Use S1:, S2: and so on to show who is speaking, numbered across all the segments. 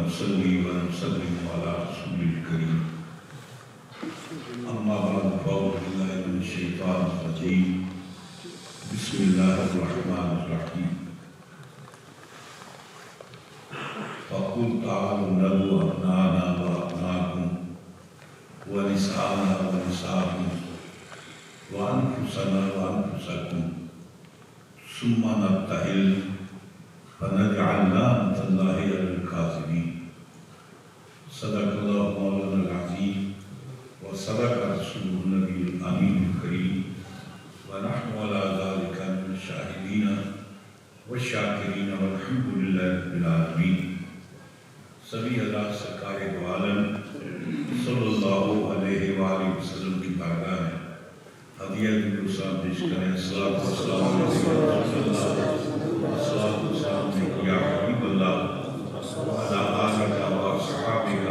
S1: ونصلي ونسلم على رسول الكريم أما بعد فأعوذ بالله من الشيطان الرجيم بسم الله الرحمن الرحيم فقل تعالوا ندعو أبناءنا وأبناءكم ونساءنا ونساءكم وأنفسنا وأنفسكم ثم نبتهل فنجعل لعنة الله على الكاذبين صدق الله مولانا العظيم وصدق رسوله النبي الأمين الكريم ونحن على ذلك من الشاهدين والشاكرين والحمد لله رب العالمين سبھی اللہ سرکار دو عالم صلی اللہ علیہ وآلہ وسلم کی بارگاہ میں ہدیہ درود سلام پیش کریں الصلاۃ والسلام علیک یا حبیب اللہ وعلی آلک واصحابک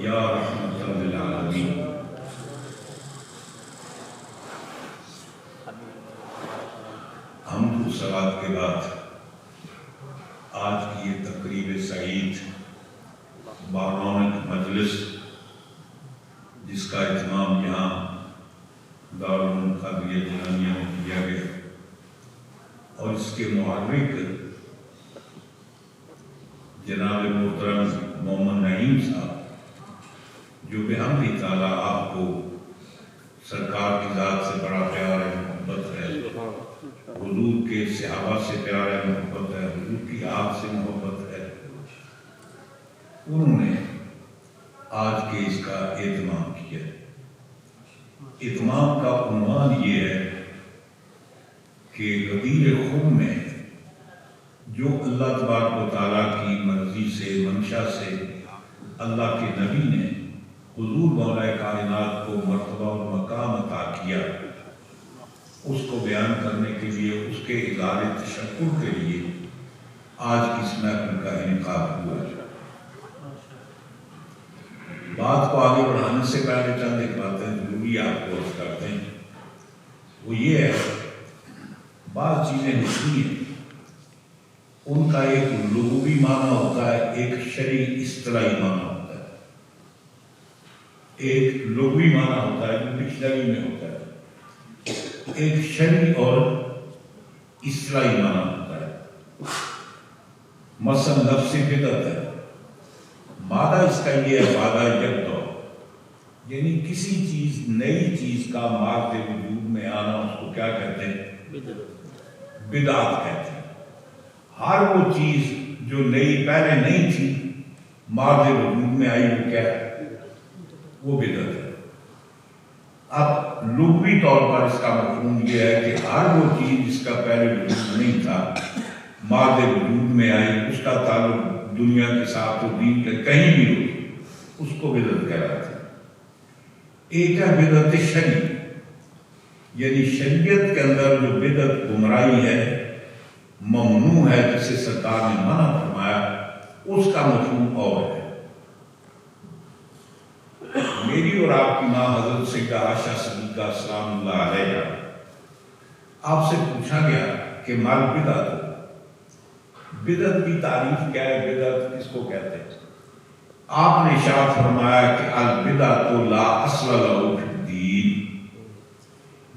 S1: یا رحمۃ للعالمین. حمد و صلوات کے بعد آج کی یہ تقریب سعید بارونق مجلس جس کا اہتمام یہاں دارالعلوم قادریہ جنانیہ میں کیا گیا اور اس کے محرک جناب محترم محمد نعیم صاحب جو بحمد تعالیٰ آپ کو سرکار کی ذات سے بڑا پیار ہے محبت ہے حضور کے صحابہ سے پیار ہے محبت ہے حضور کی آپ سے محبت ہے انہوں نے آج کے اس کا اہتمام کیا. اہتمام کا عنوان یہ ہے کہ غدیر خم میں جو اللہ تبارک و تعالیٰ کی مرضی سے منشا سے اللہ کے نبی نے حضور مولا کائنات کو مرتبہ اور مقام عطا کیا اس کو بیان کرنے کے لیے اس کے اظہار تشکر کے لیے آج اس محفل کا انعقاد ہوا ہے. بات کو آگے بڑھانے سے پہلے چند ایک باتیں ضروری آپ کو عرض کرتے ہیں. وہ یہ ہے بعض چیزیں ہوتی ہیں ان کا ایک لغوی معنی ہوتا ہے ایک شرعی اصطلاحی معنی ہوتا ہے. ایک لغوی معنی ہوتا ہے جو ڈکشنری میں ہوتا ہے ایک شرعی اور اصطلاحی معنی ہوتا ہے. مثلا لفظ بدعت ہے مادہ اس کا یہ ہے مادہ یکدو یعنی کسی چیز نئی چیز کا مارد وجود میں آنا اس کو کیا کہتے ہیں بدعت کہتے ہیں. ہر وہ چیز جو نئی پہلے نہیں تھی مارد وجود میں آئی وہ کیا ہے وہ بدعت ہے. اب لغوی طور پر اس کا مفہوم یہ ہے کہ ہر وہ چیز جس کا پہلے وجود نہیں تھا مارد وجود میں آئی اس کا تعلق دنیا کے ساتھ و دین کے کہیں بھی ہو اس کو بدعت کہلاتے ہیں. ایک ہے بدعت شرعی یعنی شریعت کے اندر جو بدعت گمراہی ہے ممنوع ہے جسے سرکار نے منع فرمایا اس کا مفہوم اور ہے. میری اور آپ کی ماں حضرت سیدہ عائشہ صدیقہ سلام اللہ علیہا آپ سے پوچھا گیا کہ مال بدعت بدعت کی تعریف کیا ہے بدعت کس کو کہتے ہیں. آپ نے ارشاد فرمایا کہ البدعۃ لا اصل لہ فی الدین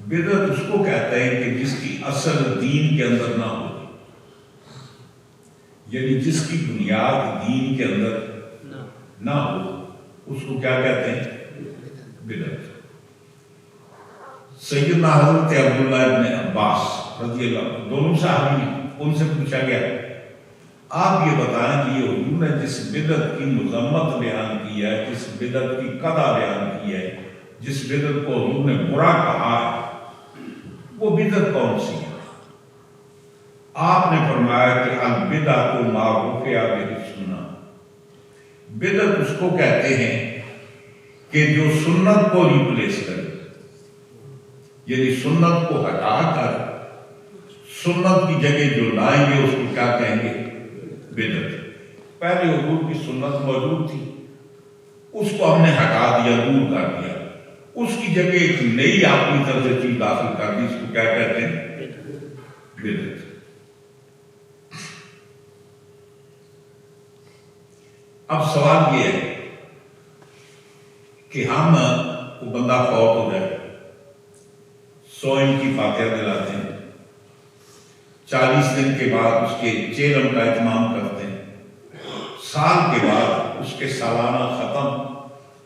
S1: بدعت اس کو کہتے ہیں کہ جس کی اصل دین کے اندر نہ ہو یعنی جس کی بنیاد دین کے اندر نہ ہو اس کو کیا کہتے ہیں بدعت. سیدنا حضرت عبداللہ ابن عباس رضی اللہ عنہ دونوں صحابی ہیں ان سے پوچھا گیا آپ یہ بتائیں کہ یہ حضور نے جس بدعت کی مذمت بیان کی ہے جس بدعت کی قدح بیان کی ہے جس بدعت کو حضور نے برا کہا ہے وہ بدعت کون سی ہے. آپ نے فرمایا کہ البدعۃ ما رفع بہ السنہ بدعت اس کو کہتے ہیں کہ جو سنت کو ریپلیس کرے یعنی سنت کو ہٹا کر سنت کی جگہ جو لائیں گے اس کو کیا کہیں گے بدعت. پہلے حضور کی سنت موجود تھی اس کو ہم نے ہٹا دیا دور کر دیا اس کی جگہ ایک نئی اپنی طرف سے چیز داخل کر دی اس کو کیا کہتے ہیں بدعت. اب سوال یہ ہے کہ ہم کو بندہ فوت ہو جائے، 100 کی فاتحہ دلاتے ہیں، 40 دن کے بعد اس کے چیلم کا اہتمام کرتے ہیں، سال کے بعد اس کے سالانہ ختم،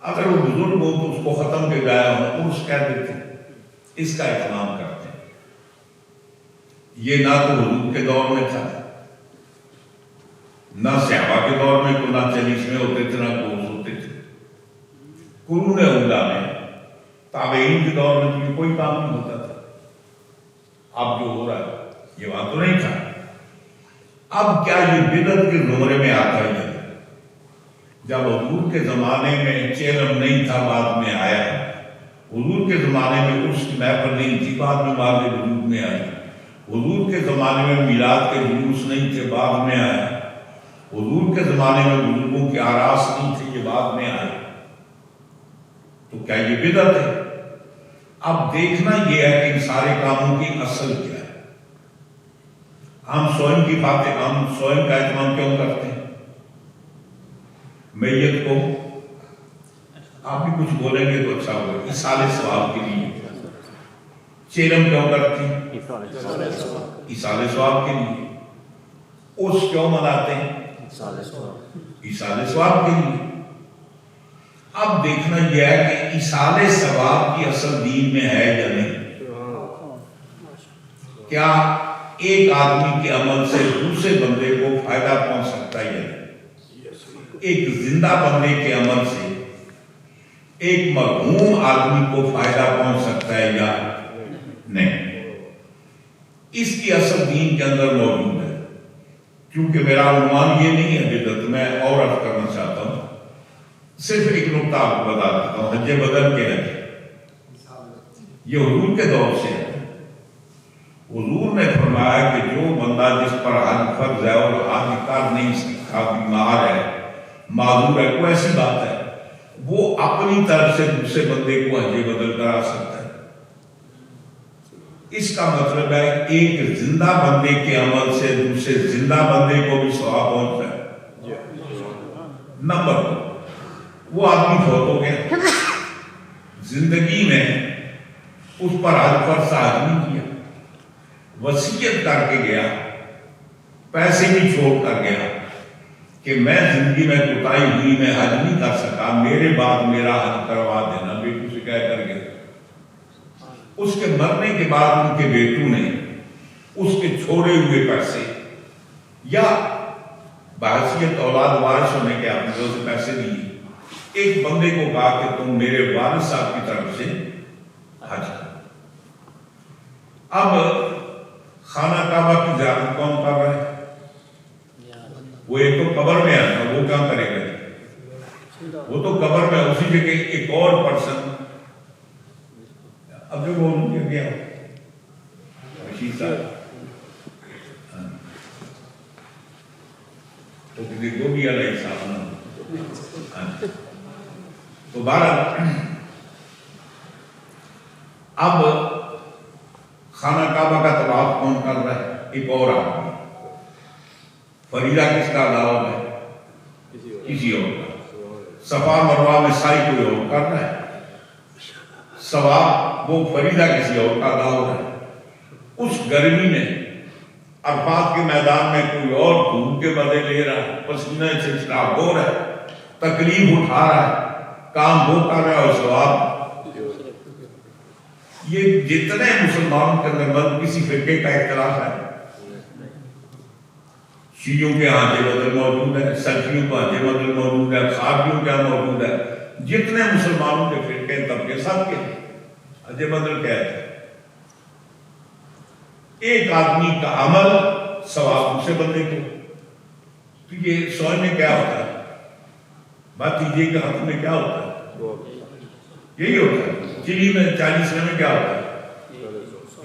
S1: اگر وہ بزرگ ہو تو اس کو ختم کے گایا ہو عرس کہہ دیتے ہیں، اس کا اہتمام کرتے ہیں۔ یہ نہ تو حضور کے دور میں تھا، نہ صحابہ کے دور میں، نہ 40 میں ہوتے تھے، نہ کوس ہوتے تھے۔ قرون اولا میں، تابعین کے دور میں تو یہ کوئی کام نہیں ہوتا تھا۔ اب جو ہو رہا ہے یہ بات تو نہیں تھا۔ اب کیا یہ بدعت کے زمرے میں آتا ہے؟ جب حضور کے زمانے میں چیلم نہیں تھا، بعد میں آیا۔ حضور کے زمانے میں عرس کی محفل نہیں تھی، بعد میں بعد وجود میں آئی۔ حضور کے زمانے میں میلاد کے جلوس نہیں تھے، بعد میں آیا۔ حضور کے زمانے میں بزرگوں کے آراس نہیں تھے، یہ بعد میں آئے۔ تو کیا یہ بدعت ہے؟ اب دیکھنا یہ ہے کہ ان سارے کاموں کی اصل کیا ہے۔ ہم سوئم کی باتیں، ہم سوئم کا اہتمام کیوں کرتے ہیں؟ میت کو آپ بھی کچھ بولیں گے تو اچھا ہوگا، ایصال ثواب کے لیے۔ چیلم کیوں کرتے ہیں؟ ایصال ثواب کے لیے۔ عرس کیوں مناتے ہیں؟ ایصال ثواب کے لیے۔ اب دیکھنا یہ ہے کہ ایصال ثواب کی اصل دین میں ہے یا نہیں۔ کیا ایک آدمی کے عمل سے دوسرے بندے کو فائدہ پہنچ سکتا ہے یا نہیں؟ ایک زندہ بندے کے عمل سے ایک مرحوم آدمی کو فائدہ پہنچ سکتا ہے یا نہیں؟ اس کی اصل دین کے اندر موجود ہے۔ کیونکہ میرا عنوان یہ نہیں ہے بدعت، میں اور عرض کرنا چاہتا ہوں، صرف ایک نقطہ آپ کو بتا دیتا ہوں۔ حج بدر کے حج یہ حضور کے دور سے ہے۔ حضور نے فرمایا کہ جو بندہ جس پر حج فرض ہے اور حج کر نہیں سکتا، بیمار ہے، معذور ہے، کوئی ایسی بات ہے، وہ اپنی طرف سے دوسرے بندے کو حج بدل کرا سکتا ہے۔ اس کا مطلب ہے ایک زندہ بندے کے عمل سے دوسرے زندہ بندے کو بھی ثواب پہنچتا ہے۔ نمبر 2، وہ آدمی فوت ہو گیا، زندگی میں اس پر حج فرض حج نہیں کیا، وصیت کر کے گیا، پیسے بھی چھوڑ کر گیا کہ میں زندگی میں کوتاہی ہوئی، میں حج نہیں کر سکا، میرے بعد میرا حج کروا دینا، بیٹوں سے کہہ کر گیا۔ اس کے مرنے کے بعد ان کے بیٹوں نے اس کے چھوڑے ہوئے پیسے یا بحیثیت اولاد وارث ہونے کے آپ نے اسے پیسے دیے، ایک بندے کو کہا کہ تم میرے والد صاحب کی طرف سے حج کرو۔ اب خانہ کعبہ کی زیارت کون کر رہا ہے؟ وہ ایک تو قبر میں آتا، وہ کیا کرے گا؟ وہ تو قبر میں اسی جگہ ایک اور پرسن، اب جو بول گیا رشید صاحب، تو کسی کو بھی علیہ السلام، تو بہرحال اب خانہ کعبہ کا طواف کون کر رہا ہے؟ ایک اور آدمی۔ فریضہ کس کا ادا ہو رہا ہے؟ کسی اور کا۔ صفا مروہ میں سعی کوئی اور کر رہا ہے، ثواب وہ فریضہ کسی اور کا ادا ہو رہا ہے۔ اس گرمی میں عرفات کے میدان میں کوئی اور دھوپ کے مزے لے رہا ہے، پسینہ چچا ہو رہا ہے، تکلیف اٹھا رہا ہے، کام وہ کر رہا ہے اور ثواب۔ یہ جتنے مسلمانوں کے اندر کسی فرقے کا اختلاف ہے، شیعوں کے حج بدل موجود ہے، سلفیوں کا حج بدل موجود ہے، خارجیوں کا موجود ہے، جتنے مسلمانوں کے فرقے طبقے سب کے حج بدل کیا ہے؟ ایک آدمی کا عمل ثواب دوسرے بندے کو۔ تو یہ سوئے میں کیا ہوتا ہے؟ بھتیجے کے حق میں کیا ہوتا ہے؟ یہی ہوتا ہے۔ چلی میں 40 میں کیا ہوتا ہے؟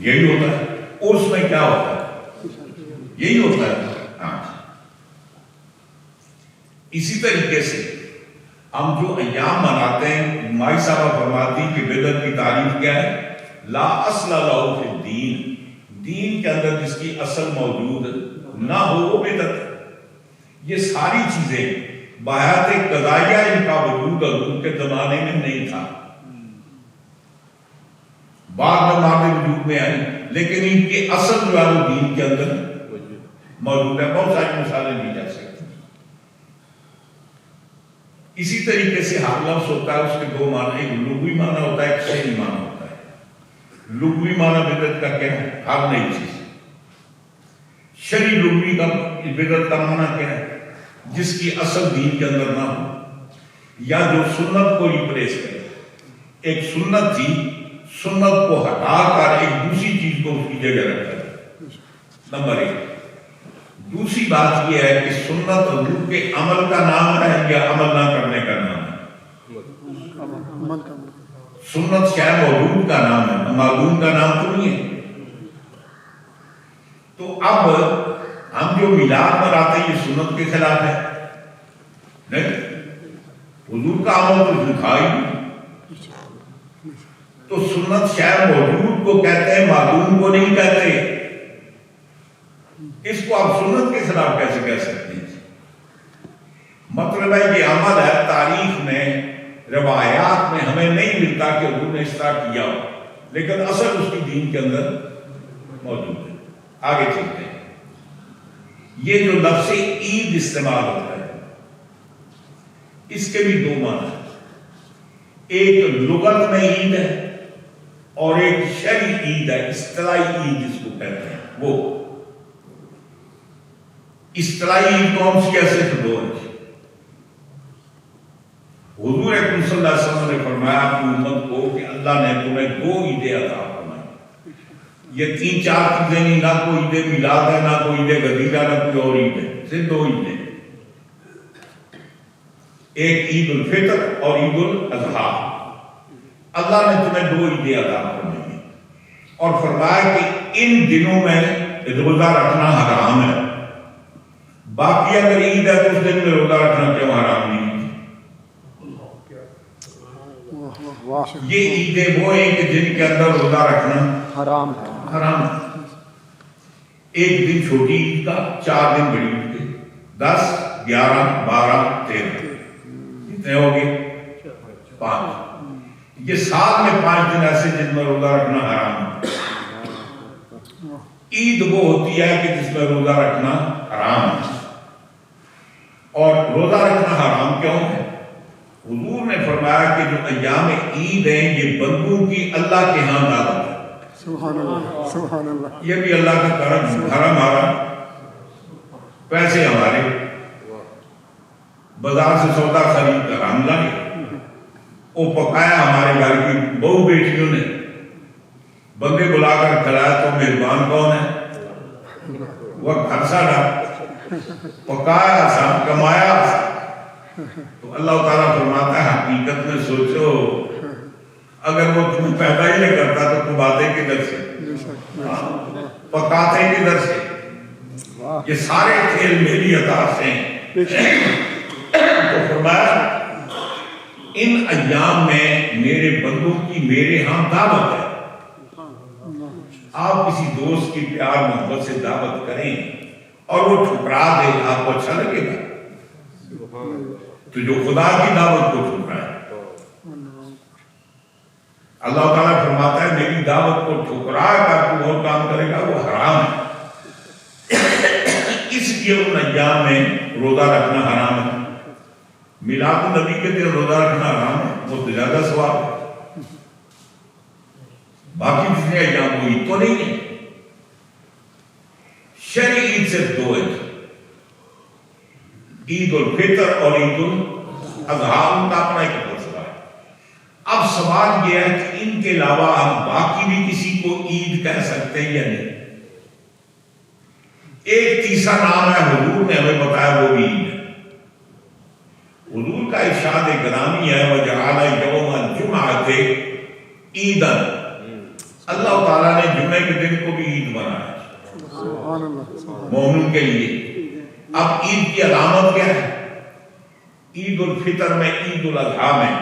S1: یہی ہوتا ہے۔ عرس میں کیا ہوتا ہے؟ یہی ہوتا ہے۔ اسی طریقے سے ہم جو ایام مناتے ہیں، مائی صاحبہ فرماتی کہ بدعت کی تعریف کیا ہے؟ لا اصل لہ فی الدین، دین کے اندر جس کی اصل موجود نہ ہو وہ بدعت ہے۔ یہ ساری چیزیں بحیات قضائیہ ان کا وجود حضور کے زمانے میں نہیں تھا، بعد میں مادے وجود میں آئی، لیکن ان کے اصل جو ہے وہ دین کے اندر موجود ہے۔ بہت ساری مثالیں دی جا سکتی ہیں۔ اسی طریقے سے ہر لفظ ہوتا ہے، اس کے دو معنی، ایک لغوی معنی ہوتا ہے، ایک شرعی معنی ہوتا ہے۔ لغوی معنی بدعت کا کیا ہے؟ ہر نئی چیز۔ شرعی لغوی کا بدعت کا معنی کیا ہے؟ جس کی اصل دین کے اندر نہ ہو، یا جو سنت کو ریپلیس کرے۔ ایک سنت تھی، سنت کو ہٹا کر ایک دوسری چیز کو اس کی جگہ رکھا ہے، نمبر ایک۔ دوسری بات یہ ہے کہ سنت حضور کے عمل کا نام ہے یا عمل نہ کرنے کا نام ہے؟ سنت شاید موجود کا نام ہے، معلوم کا نام تو نہیں ہے۔ تو اب ہم جو میلاد مناتے ہیں یہ سنت کے خلاف ہے؟ نہیں، حضور کا عمل تو جھوٹا ہی نہیں۔ تو سنت شاید موجود کو کہتے ہیں، معلوم کو نہیں کہتے۔ اس کو آپ سنت کے خلاف کیسے کہہ سکتے ہیں؟ مطلب ہے یہ عمل ہے، تاریخ میں روایات میں ہمیں نہیں ملتا کہ حضور نے اس طرح کیا ہو، لیکن اصل اس کی دین کے اندر موجود ہے۔ آگے چلتے ہیں۔ یہ جو لفظ عید استعمال ہوتا ہے، اس کے بھی دو معنی ہیں۔ ایک لغت میں عید ہے اور ایک شرعی عید ہے، اصطلاحی عید جس کو کہتے ہیں۔ وہ اصطلاحی عید کون سی ہے؟ صرف دو ہے۔ حضور اکرم صلی اللہ علیہ وسلم نے فرمایا اپنی امت کو کہ اللہ نے تمہیں دو عیدیں عطا فرمائی۔ یہ تین چار چیزیں نہیں، نہ کوئی عید میلاد ہے، نہ کوئی عید غدیرہ، نہ کوئی اور عید ہے، صرف دو عیدیں۔ ایک عید الفطر اور عید الاضحیٰ۔ اللہ نے تمہیں دو عیدیں عطا فرمائی ہیں اور فرمایا کہ ان دنوں میں روزہ رکھنا حرام ہے۔ باقی اگر عید ہے تو اس دن میں روزہ رکھنا کیوں حرام نہیں؟ یہ عیدیں وہ ہیں کہ جن کے اندر روزہ رکھنا حرام ہے۔ ایک دن چھوٹی عید کا، 4 دن بڑی عید کے، 10 11 12 13 کتنے ہو گئے؟ 5۔ یہ سال میں 5 دن ایسے جن میں روزہ رکھنا حرام ہے۔ عید وہ ہوتی ہے کہ جس میں روزہ رکھنا حرام ہے۔ اور روزہ رکھنا حرام کیوں ہے؟ حضور نے فرمایا کہ جو ایام عید ہیں یہ بندوں کی اللہ کے ہاں دعوت ہے۔
S2: سبحان اللہ، سبحان اللہ۔
S1: یہ بھی اللہ کا کرم، گھر ہمارا، پیسے ہمارے، بازار سے سودا خرید کر ہم لائے، وہ پکایا ہمارے گھر کی بہو بیٹیوں نے، بندے بلا کر کھلایا تو میزبان کون ہے؟ وہ گھر ساڑا، پکایا سا، کمایا سا۔ تو اللہ تعالیٰ فرماتا ہے حقیقت میں سوچو، اگر وہ تمہیں پیدا ہی نہیں کرتا تو کماتے کدھر سے، پکاتے کدھر سے؟ یہ سارے کھیل میری عطا سے ہیں۔ تو فرمایا ان ایام میں میرے بندوں کی میرے ہاں دعوت ہے۔ آپ کسی دوست کی پیار محبت سے دعوت کریں اور وہ ٹھکرا دے، آپ کو اچھا لگے گا؟ تو جو خدا کی دعوت کو ٹھکرائے، اللہ تعالیٰ فرماتا ہے میری دعوت کو ٹھکرا کر تو اور کام کرے گا وہ حرام ہے۔ اس لیے ان ایام میں روزہ رکھنا حرام ہے۔ میلاد النبی کے دن روزہ رکھنا حرام ہے، وہ تو زیادہ ثواب ہے۔ باقی جتنے ایام وہ عید تو نہیں ہے۔ شرعی عید صرف دو ہے، عید الفطر اور عید الاضحیٰ، ان کا اپنا ایک فلسفہ ہے۔ اب سوال یہ ہے کہ ان کے علاوہ ہم باقی بھی کسی کو عید کہہ سکتے ہیں یا نہیں؟ ایک تیسرا نام ہے، حضور نے ہمیں بتایا، وہ بھی عید ہے۔ حضور کا ارشاد گرامی ہے وَجَعَلَ يَوْمَ الْجُمْعَةِ عِيدًا، اللہ تعالیٰ نے جمعے کے دن کو بھی عید بنایا مومنوں کے لیے۔ اب عید کی علامت کیا ہے؟ عید الفطر میں، عید الاضحیٰ میں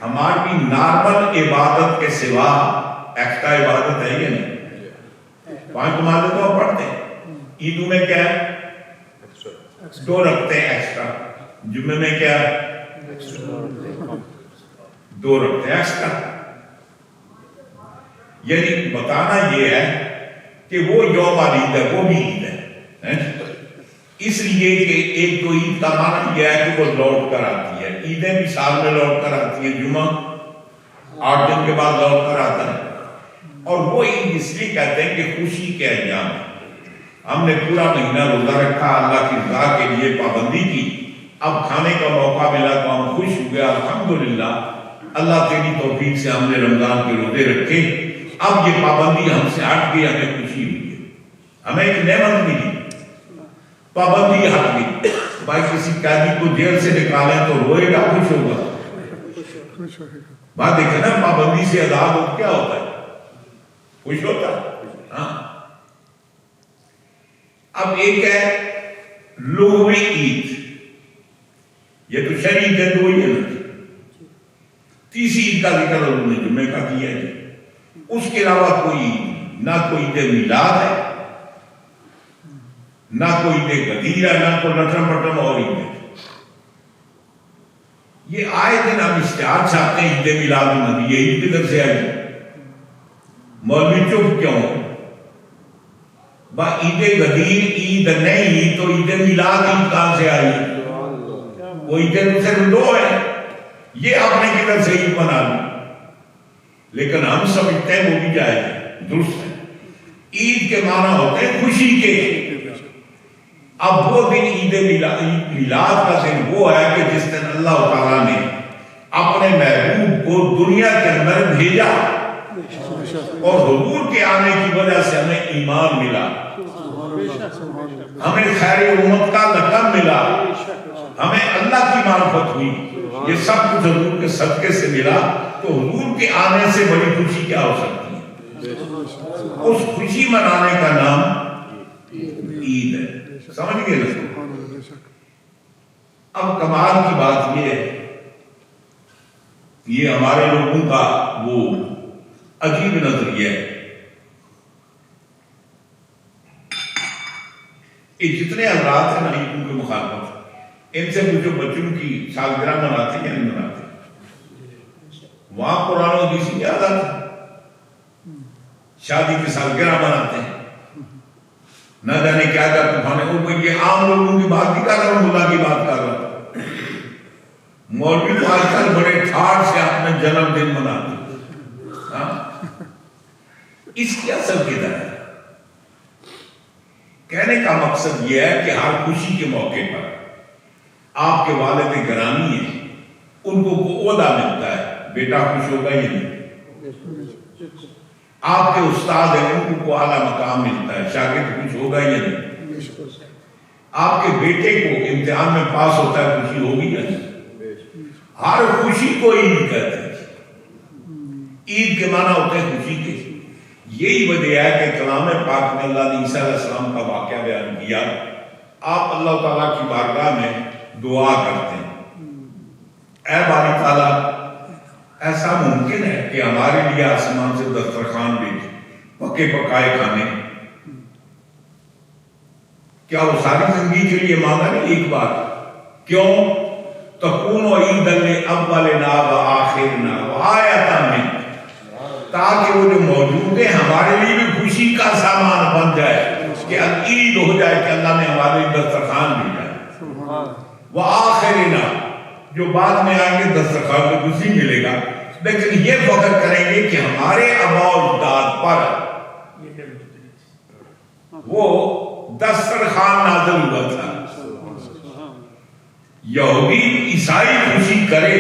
S1: ہماری نارمل عبادت کے سوا ایکسٹرا عبادت ہے یا نہیں؟ 5 نمازیں تو ہم پڑھتے ہیں، عیدوں میں کیا ہے؟ 2 رکھتے ہیں ایکسٹرا، جمعے میں کیا 2 رکھتے ہیں ایکسٹرا. یعنی بتانا یہ ہے کہ وہ یوم عید ہے، وہ بھی عید ہے. اس لیے کہ ایک تو عید کا معنی یہ ہے کہ وہ لوٹ کر آتی ہے. عیدیں بھی سال میں لوٹ کر آتی ہے، جمعہ 8 دن کے بعد لوٹ کر آتا ہے. اور وہ عید اس لیے کہتے ہیں کہ خوشی کے ایام ہے. ہم نے پورا مہینہ روزہ رکھا، اللہ کی رضا کے لیے پابندی کی، اب کھانے کا موقع ملا تو ہم خوش ہوئے. الحمدللہ اللہ تیری توفیق سے ہم نے رمضان کے روزے رکھے، اب یہ پابندی ہم سے ہٹ گئی، ہمیں خوشی ہوئی ہے، ہمیں ایک نعمت ملی، پابندی ہٹ گئی. بھائی کسی قیدی کو جیل سے نکالیں تو روئے گا، خوش ہوگا؟ بات دیکھیں نا، پابندی سے آزاد ہو کیا ہوتا ہے؟ خوش ہوتا ہے. ہاں اب ایک ہے لغوی عید، یہ تو شرعی عید ہے، 2 ہی ہے نا. تیسری عید کا ذکر حضور نے جمعے کا کیا ہے. اس کے علاوہ کوئی عید، نہ کوئی عید میلاد ہے، نہ کوئی عید غدیر ہے، نہ کوئی لٹرم پٹرم اور عید ہے. یہ آئے دن ہم اشتہار چاہتے ہیں عید میلاد النبی، یہ عید کدھر سے آئی؟ مولوی چپ کیوں؟ با عید غدیر عید نہیں تو عید میلاد عید کہاں سے آئی؟ وہ عید صرف 2 ہے، یہ آپ نے کدھر سے عید بنا لی؟ لیکن ہم سمجھتے ہیں وہ بھی جائز ہے، درست ہے. عید کے معنی ہوتے ہیں خوشی کے. اب وہ دن عید میلاد کا دن وہ ہے کہ جس دن اللہ تعالیٰ نے اپنے محبوب کو دنیا کے اندر بھیجا، اور حضور کے آنے کی وجہ سے ہمیں ایمان ملا، ہمیں خیر امت کا لقب ملا، ہمیں اللہ کی معرفت ہوئی. یہ سب کچھ حضور کے صدقے سے ملا. تو حضور کے آنے سے بڑی خوشی کیا ہو سکتی ہے؟ اس خوشی منانے کا نام عید ہے. سمجھ گئے نا؟ اب کمال کی بات یہ ہے، یہ ہمارے لوگوں کا وہ عجیب نظریہ ہے. یہ جتنے حضرات ہیں نا عیدوں کے مخالفت، ان سے جو بچوں کی سالگرہ مناتے ہیں یا نہیں مناتے؟ وہاں قرآن و حدیث کی یاد آتی، شادی کی سالگرہ مناتے ہیں، نہ جانے کیا کیا طوفانے. وہ یہ عام لوگوں کی بات نہیں کر رہا ہوں، ملا کی بات کر رہا ہوں. مولوی تو آج کل بڑے ٹھاٹ سے اپنے جنم دن مناتے ہیں. اس کی اصل کدھر ہے؟ کہنے کا مقصد یہ ہے کہ ہر خوشی کے موقع پر آپ کے والد گرامی ہیں، ان کو عہدہ ملتا ہے، بیٹا خوش ہوگا یا نہیں؟ آپ کے استاد ہیں، ان کو اعلیٰ مقام ملتا ہے، شاگرد خوش ہوگا یا نہیں؟ آپ کے بیٹے کو امتحان میں پاس ہوتا ہے، خوشی ہوگی یا نہیں؟ ہر خوشی کو عید کہتے ہیں. عید کے معنی ہوتے ہیں خوشی کے. یہی وجہ ہے کہ کلام پاک میں اللہ نے عیسیٰ علیہ السلام کا واقعہ بیان کیا. آپ اللہ تعالیٰ کی بارگاہ میں دعا کرتے ہیں، اے باری تعالیٰ ایسا ممکن ہے کہ ہمارے لیے آسمان سے دسترخوان بھیج، پکے پکائے کھانے؟ کیا وہ ساری زندگی کے لیے مانگا نہیں ایک بار؟ کیوں؟ تکون عید اولنا و آخرنا و آیتا من، تاکہ وہ جو موجود ہیں ہمارے لیے بھی خوشی کا سامان بن جائے، کہ عید ہو جائے کہ اللہ نے ہمارے لیے دسترخوان بھیجا. وہ آخرنا، جو بعد میں آئیں گے دسترخوان کو خوشی ملے گا، لیکن یہ فخر کریں گے کہ ہمارے آباء و اجداد پر وہ دسترخوان نازل ہوا تھا. یہودی عیسائی خوشی کرے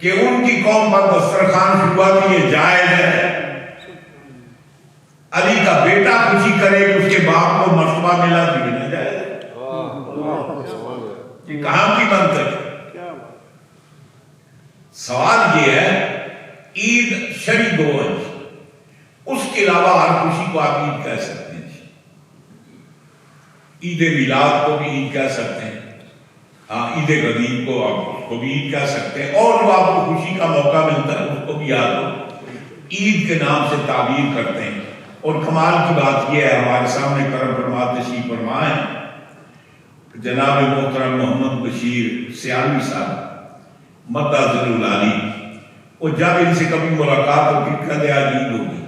S1: کہ ان کی قوم پر دسترخوان شروعات یہ جائز ہے. علی کا بیٹا خوشی کرے کہ اس کے باپ کو مرتبہ ملا تو یہ نہ جائز ہے. یہ کہاں کی منطق ہے؟ سوال یہ ہے، عید شرعی 2 ہے، اس کے علاوہ ہر خوشی کو آپ عید کہہ سکتے ہیں. عید میلاد کو بھی عید کہہ سکتے ہیں، عید غدیر کو آپ اس کو بھی عید کہہ سکتے ہیں، اور جو آپ کو خوشی کا موقع ملتا ہے اس کو بھی آپ عید کے نام سے تعبیر کرتے ہیں. اور کمال کی بات یہ ہے، ہمارے سامنے کرم فرما تشریف فرما ہے جناب محترم محمد بشیر سیالوی صاحب مدہ ذل علی، وہ جب ان سے کبھی ملاقات ہوگی کہتے آج عید ہوگی،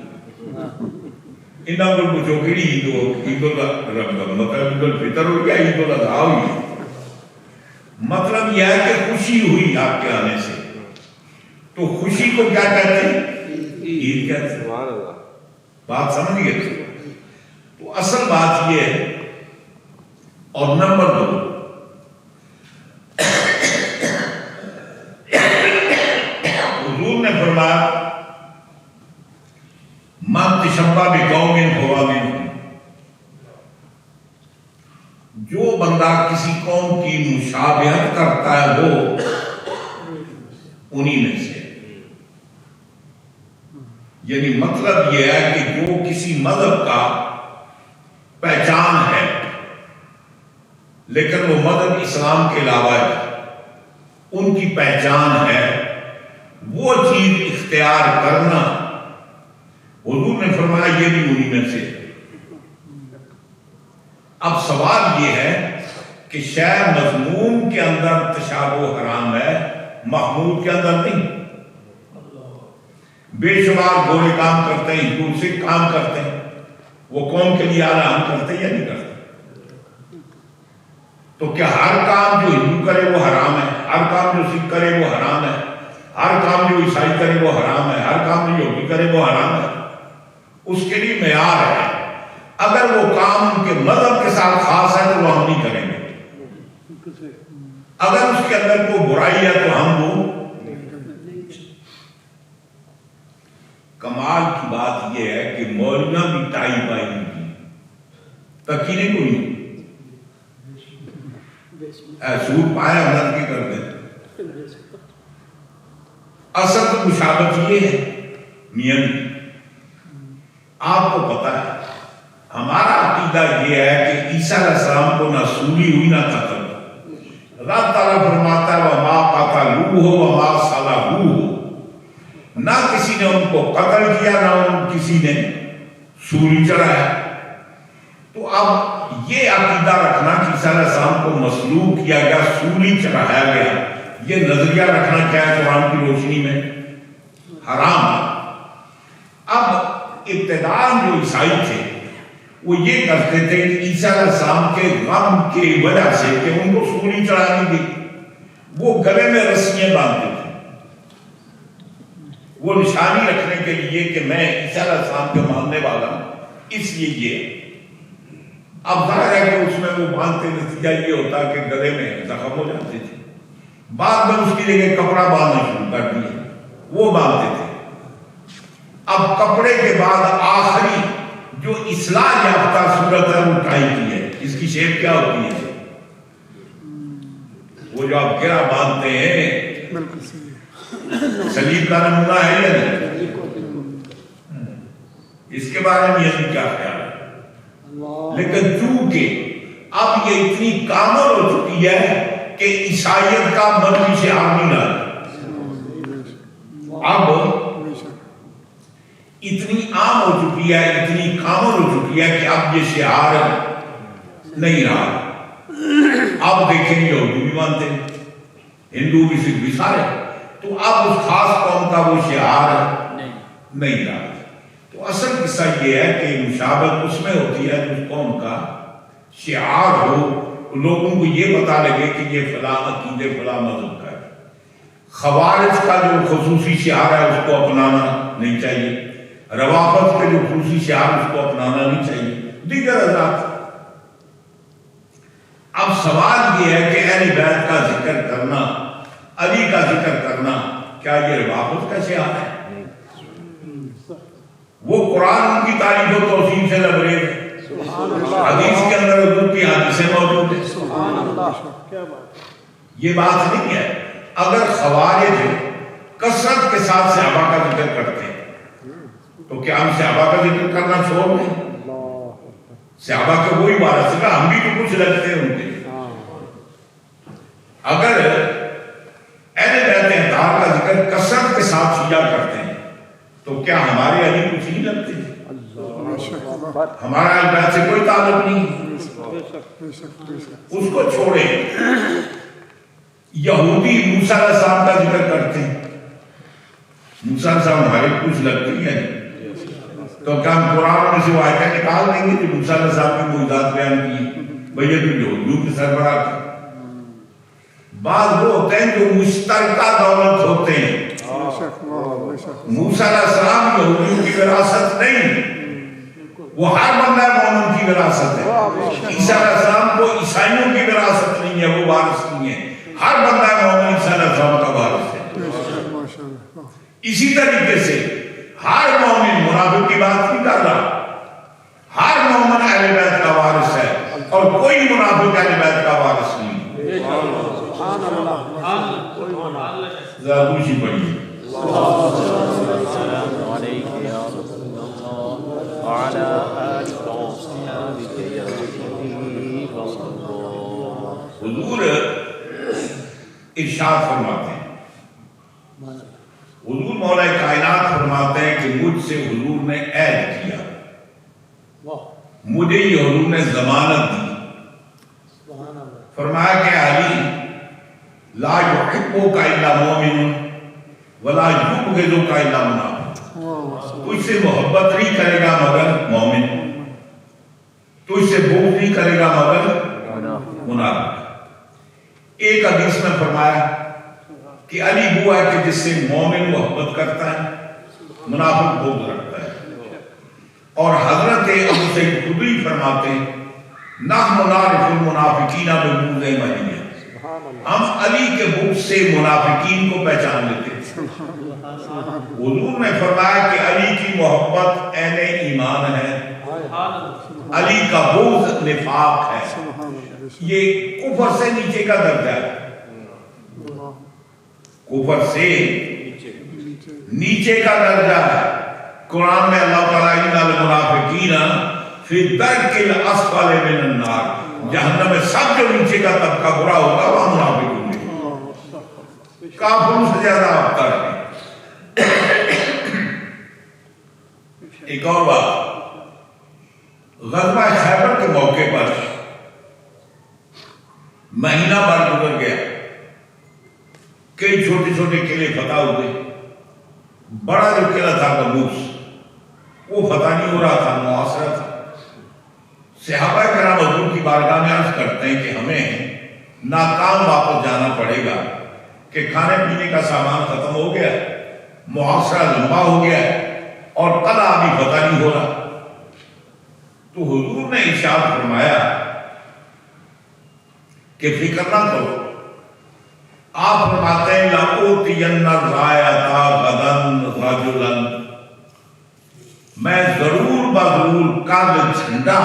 S1: انہاں کو پوچھو کیڑی عید ہو، عید الفطر ہو یا عید الاضحیٰ ہوئی؟ مطلب یہ ہے کہ خوشی ہوئی آپ کے آنے سے، تو خوشی کو کیا کہتے ہیں؟ عید کہتے ہیں۔ بات سمجھ گئے؟ تو اصل بات یہ ہے۔ اور نمبر 2، حضور نے فرمایا من تشبہ بقوم فہو منہم، جو بندہ کسی قوم کی مشابہت کرتا ہے وہ انہی میں سے، یعنی مطلب یہ ہے کہ جو کسی مذہب کا پہچان ہے لیکن وہ مذہب اسلام کے علاوہ ان کی پہچان ہے، وہ چیز اختیار کرنا، حضور نے فرمایا یہ بھی انہی میں سے۔ اب سوال یہ ہے کہ شے مذموم کے اندر تشابہ حرام ہے، محمود کے اندر نہیں۔ بے شمار گورے کام کرتے ہیں، ہندو سکھ کام کرتے ہیں، وہ قوم کے لیے اعلیٰ ہم کرتے یا نہیں کرتے؟ تو کیا ہر کام جو ہندو کرے وہ حرام ہے؟ ہر کام جو سکھ کرے وہ حرام ہے؟ ہر کام جو عیسائی کرے وہ حرام ہے؟ ہر کام جو یہودی کرے وہ حرام ہے؟ اس کے لیے معیار ہے۔ اگر وہ کام ان کے مذہب کے ساتھ خاص ہے تو وہ ہم نہیں کریں گے، اگر اس کے اندر کوئی برائی ہے تو ہم وہ۔ کمال کی بات یہ ہے کہ مولویاں بھی ٹائی بائی نہیں کی، تکینے کو نہیں، سوٹ پایا حضرت کی کر دیں۔ اصل تو مشابہت یہ ہے میاں جی، آپ کو پتا ہے ہمارا عقیدہ یہ ہے کہ عیسیٰ علیہ السلام کو نہ سولی ہوئی نہ قتل۔ اللہ تعالیٰ فرماتا ہے وَمَا قَتَلُوهُ وَمَا صَلَبُوهُ، نہ کسی نے ان کو قتل کیا نہ کسی نے سولی چڑھایا۔ تو اب یہ عقیدہ رکھنا کہ عیسیٰ علیہ السلام کو مصلوب کیا گیا، سولی چڑھایا گیا، یہ نظریہ رکھنا کیا ہے قرآن کی روشنی میں؟ حرام ہے۔ اب ابتداءً جو عیسائی تھے وہ یہ کرتے تھے کہ عیسیٰ علیہ السلام کے غم کی وجہ سے کہ ان کو سولی چڑھانی تھی، وہ گلے میں رسیاں باندھتے تھے، وہ نشانی رکھنے کے لیے کہ میں عیسیٰ علیہ السلام کے ماننے والا ہوں، اس لیے یہ۔ اب ظاہر ہے کہ اس میں وہ باندھتے، نتیجہ یہ ہوتا کہ گلے میں زخم ہو جاتے تھے، بعد میں اس کی جگہ کپڑا باندھنا شروع کر دیا، وہ باندھتے تھے۔ اب کپڑے کے بعد آخری جو اصلاح یافتہ صورت ہے وہ ٹائی کی ہے۔ اس کی شیپ کیا ہوتی ہے؟ وہ جو آپ گرہ باندھتے ہیں، سلیب کا نمونہ ہے یا نہیں؟ اس کے بارے میں یہ کیا خیال ہے؟ لیکن چونکہ اب یہ اتنی کامل ہو چکی ہے کہ عیسائیت کا مذہبی شعار نہیں رہا، اب اتنی عام ہو چکی ہے، اتنی کامل ہو چکی ہے کہ اب یہ شعار نہیں رہا۔ اب دیکھیں یہودی بھی مانتے ہیں، ہندو بھی، سکھ بھی، سارے، تو اب اس خاص قوم کا وہ شعار نہیں رہا۔ تو اصل قصہ یہ ہے کہ مشابہت اس میں ہوتی ہے جو اس قوم کا شعار ہو، لوگوں کو یہ بتا لگے کہ یہ فلاں عقیدے فلاں مذہب کا ہے۔ خوارج کا جو خصوصی شعار ہے اس کو اپنانا نہیں چاہیے، روافض کے جو خصوصی شعار اس کو اپنانا نہیں چاہیے، دیگر حضرات۔ اب سوال یہ ہے کہ اہل بیت کا ذکر کرنا، علی کا ذکر کرنا، کیا یہ روافض کا شعار ہے؟ وہ قرآن ان کی تعریف و توصیف سے لبریز ہے، حدیث کے اندر حضور کی حدیثیں موجود ہیں، یہ بات نہیں ہے۔ اگر خوارج کثرت کے ساتھ صحابہ کا ذکر کرتے ہیں تو کیا ہم صحابہ کا ذکر کرنا چھوڑ دیں؟ صحابہ کے وہی وارث کا، ہم بھی تو کچھ لگتے ہیں ان کے۔ اگر اہل بیت اطہار کا ذکر کثرت کے ساتھ شیعہ کرتے ہیں تو کیا ہمارے علی کچھ نہیں لگتے؟ ہمارا اہل بیت سے کوئی تعلق نہیں۔ اس کو چھوڑے. یہودی موسیٰ علیہ السلام کا ذکر کرتے ہیں. موسیٰ علیہ السلام ہمارے کچھ لگتی ہیں تو کیا ہم قرآن میں سے وہ آیتیں نکال دیں گے جو موسیٰ علیہ السلام کی معجزات بیان کی بھئی تو یہودیوں کے سربراہ تھے. بعض وہ ہوتے ہیں جو مشترکہ دولت ہوتے ہیں. موسیٰ علیہ السلام یہودیوں کی وراثت نہیں, وہ ہر بندہ مومن کی وراثت ہے. عیسیٰ علیہ السلام کو عیسائیوں کی وراثت نہیں ہے, وہ وارث نہیں ہے. ہر بندہ مومن عیسیٰ علیہ السلام کا وارث ہے. اسی طریقے سے ہر مومن منافق کی بات نہیں کر رہا, ہر مومن اہل بیت کا وارث ہے اور کوئی منافق اہل بیت کا وارث نہیں. ذرا دوسری پڑھیے. حضور ارشاد فرماتے ہیں, حضور مولا کائنات فرماتے ہیں کہ مجھ سے حضور نے عہد کیا, مجھے یہ حضور نے ضمانت دی. فرمایا کہ علی لا یحبک الا مومن ولا یبغضک الا منافق. تجھ سے محبت نہیں کرے گا مگر مومن, تجھ سے بغض نہیں کرے گا مگر منافق. ایک حدیث میں فرمایا کہ علی وہ ہے کہ جس سے مومن محبت کرتا ہے, منافق بغض رکھتا ہے. اور حضرت ابو سعید خدری فرماتے ہیں نحن نعرف المنافقین ببغض علی, ہم علی کے بغض سے منافقین کو پہچان لیتے ہیں. حضور نے فرمایا کہ علی کی محبت عین ایمان ہے, علی کا بغض نفاق ہے. یہ کفر سے نیچے کا درجہ ہے, کفر سے نیچے کا درجہ ہے. قرآن میں اللہ تعالیٰ ان المنافقین فی الدرک الاسفل من النار, جہنم میں سب جو نیچے کا طبقہ برا ہوگا وہ منافق ہوں گے, کافروں سے زیادہ ابتر ہے. ایک اور بات, غزوہ خیبر کے موقع پر مہینہ بھر گزر گیا, کئی چھوٹے چھوٹے قلعے فتح ہوئے. بڑا جو قلعہ تھا قبوس وہ فتح نہیں ہو رہا تھا, محاصرہ تھا. صحابہ کرام حضور کی بارگاہ میں عرض کرتے ہیں کہ ہمیں ناکام واپس جانا پڑے گا کہ کھانے پینے کا سامان ختم ہو گیا, محاصرہ لمبا ہو گیا اور قلعہ ابھی فتح نہیں ہو رہا. تو حضور نے ارشاد فرمایا کہ فکر نہ کرو. آپ فرماتے ہیں لَأُوتِيَنَّ الرَّایَةَ غَدًا رَجُلًا, میں ضرور بضرور کل جھنڈا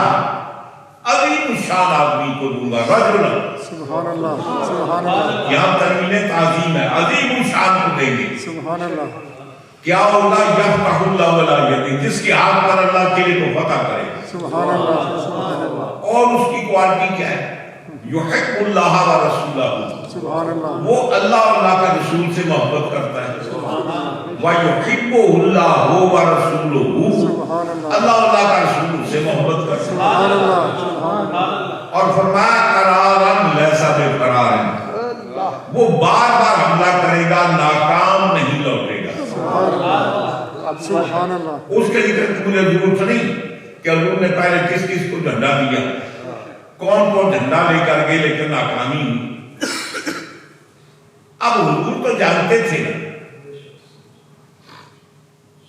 S1: عظیم شان آدمی کو دوں گا. رجلا,
S2: سبحان اللہ, سبحان اللہ,
S1: یہاں ترمین تعظیم ہے, عظیم شان کو دیں گے.
S2: سبحان اللہ.
S1: کیا ہوگا؟ یفتح اللہ ولا یدی, جس کے ہاتھ پر اللہ کے لیے کو فتح کرے گا.
S2: سبحان اللہ, سبحان اللہ.
S1: اور اس کی کوالٹی کیا ہے؟ یحب اللہ و رسولہ,
S2: سبحان اللہ.
S1: وہ اللہ اور اللہ کا رسول سے محبت کرتا ہے. وَيُحِبُّهُ اللَّهُ وَرَسُولُهُ, اللہ اور اللہ کا رسول سے محبت کرتا ہے.
S2: سبحان اللہ, سبحان اللہ.
S1: اور فرمایا قرارن لیسا بے قرارن, وہ بار بار حملہ کرے گا, ناکام نہیں لوٹے گا.
S2: سبحان اللہ.
S1: اس کے ذکر کی مجھے ضرورت نہیں کہ حضور نے پہلے کس کس کو جھنڈا دیا, کون کون جھنڈا لے کر گئے لیکن ناکامی ہوئی. اب حضور تو جانتے تھے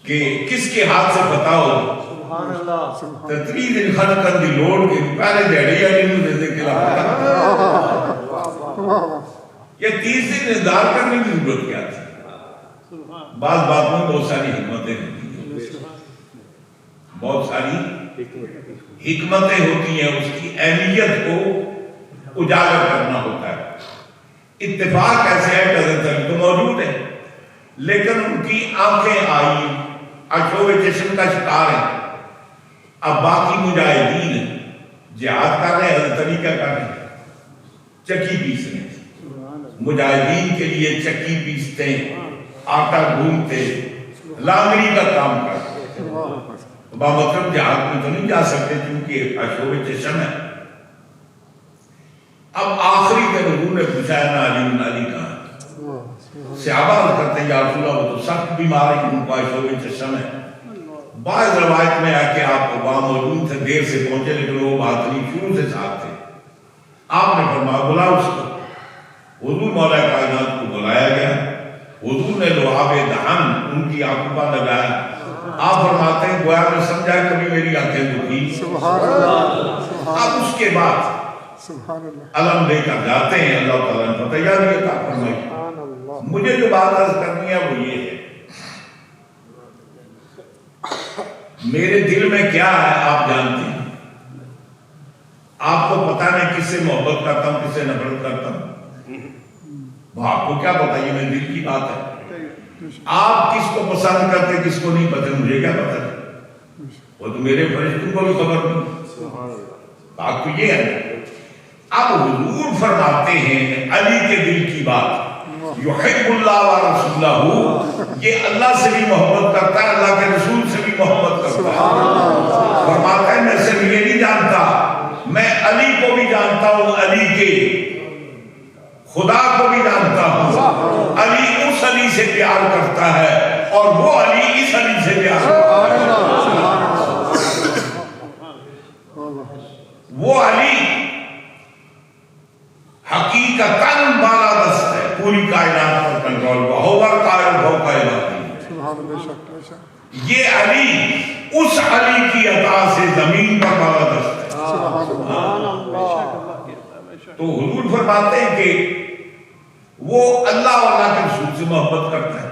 S1: کہ کس کے ہاتھ سے فتح ہو.
S2: سبحان اللہ.
S1: تتری دن خلق کر دی لوڑ کے پہلے جڑی علی نو دے دے کے لا, یہ 30 دن انتظار کرنے کی ضرورت کیا تھی. بعض بات میں بہت ساری حکمتیں ہوتی ہیں, بہت ساری حکمتیں ہوتی ہیں, اس کی اہمیت کو اجاگر کرنا ہوتا ہے. اتفاق ایسے ہے کہ حضرت علی تو موجود ہے لیکن ان کی آنکھیں آئی اشوب چشم کا شکار ہیں. اب باقی مجاہدین جہاد کر رہے ہیں, حضرت علی کیا کر رہے ہیں؟ چکی پیس رہے ہیں. مجاہدین کے لیے چکی پیستے, آٹا گھومتے, لانگری کا کام کرتے. مطلب جہاد میں تو نہیں جا سکتے کیونکہ اشوب چشم ہے, حسین علی کہاں؟ صحابہ کرتے ہیں یا رسول اللہ وہ تو سخت بیمار ہیں، ان کو شعب چشم ہے. بعض روایت میں ہے کہ آپ وہاں موجود تھے، دیر سے پہنچے، لیکن وہ بات نہیں، شروع سے ساتھ تھے. آپ نے فرمایا بلا اس کو. حضور مولا کائنات کو بلایا گیا، حضور نے لعاب دہن ان کی آنکھوں پر لگایا. آپ فرماتے ہیں گویا میں سمجھا کبھی میری آنکھیں دکھی.
S2: سبحان اللہ.
S1: اب اس کے بعد
S2: سبحان اللہ.
S1: علم لے کر جاتے ہیں، اللہ تعالیٰ نے فتح یاد عطا فرمائی. مجھے جو بات عرض کرنی ہے وہ یہ ہے، میرے دل میں کیا ہے آپ جانتے ہیں. آپ کو پتہ نہیں کس سے محبت کرتا ہوں، کس سے نفرت کرتا ہوں. آپ کو کیا پتہ، یہ میرے دل کی بات ہے. آپ کس کو پسند کرتے کس کو نہیں پسند مجھے کیا پتہ ہے، وہ تو میرے فرشتوں کو بھی خبر نہیں. بات تو یہ ہے. اب حضور فرماتے ہیں علی کے دل کی بات، یحب اللہ و رسولہ، یہ اللہ سے بھی محبت کرتا ہے، اللہ کے رسول سے بھی محبت کرتا ہے. فرماتا ہے میں صرف یہ نہیں جانتا، میں علی کو بھی جانتا ہوں، علی کے خدا کو بھی جانتا ہوں. علی اس علی سے پیار کرتا ہے اور وہ علی اس علی سے پیار کرتا ہے. وہ علی حقیقتاً بالادست ہے، پوری کائنات پر کنٹرول کا ہوور قائل ہو یہ علی اس علی کی عطا سے زمین پر بالادست ہے. تو حضور فرماتے ہیں کہ وہ اللہ اور اللہ کے رسول سے محبت کرتا ہے.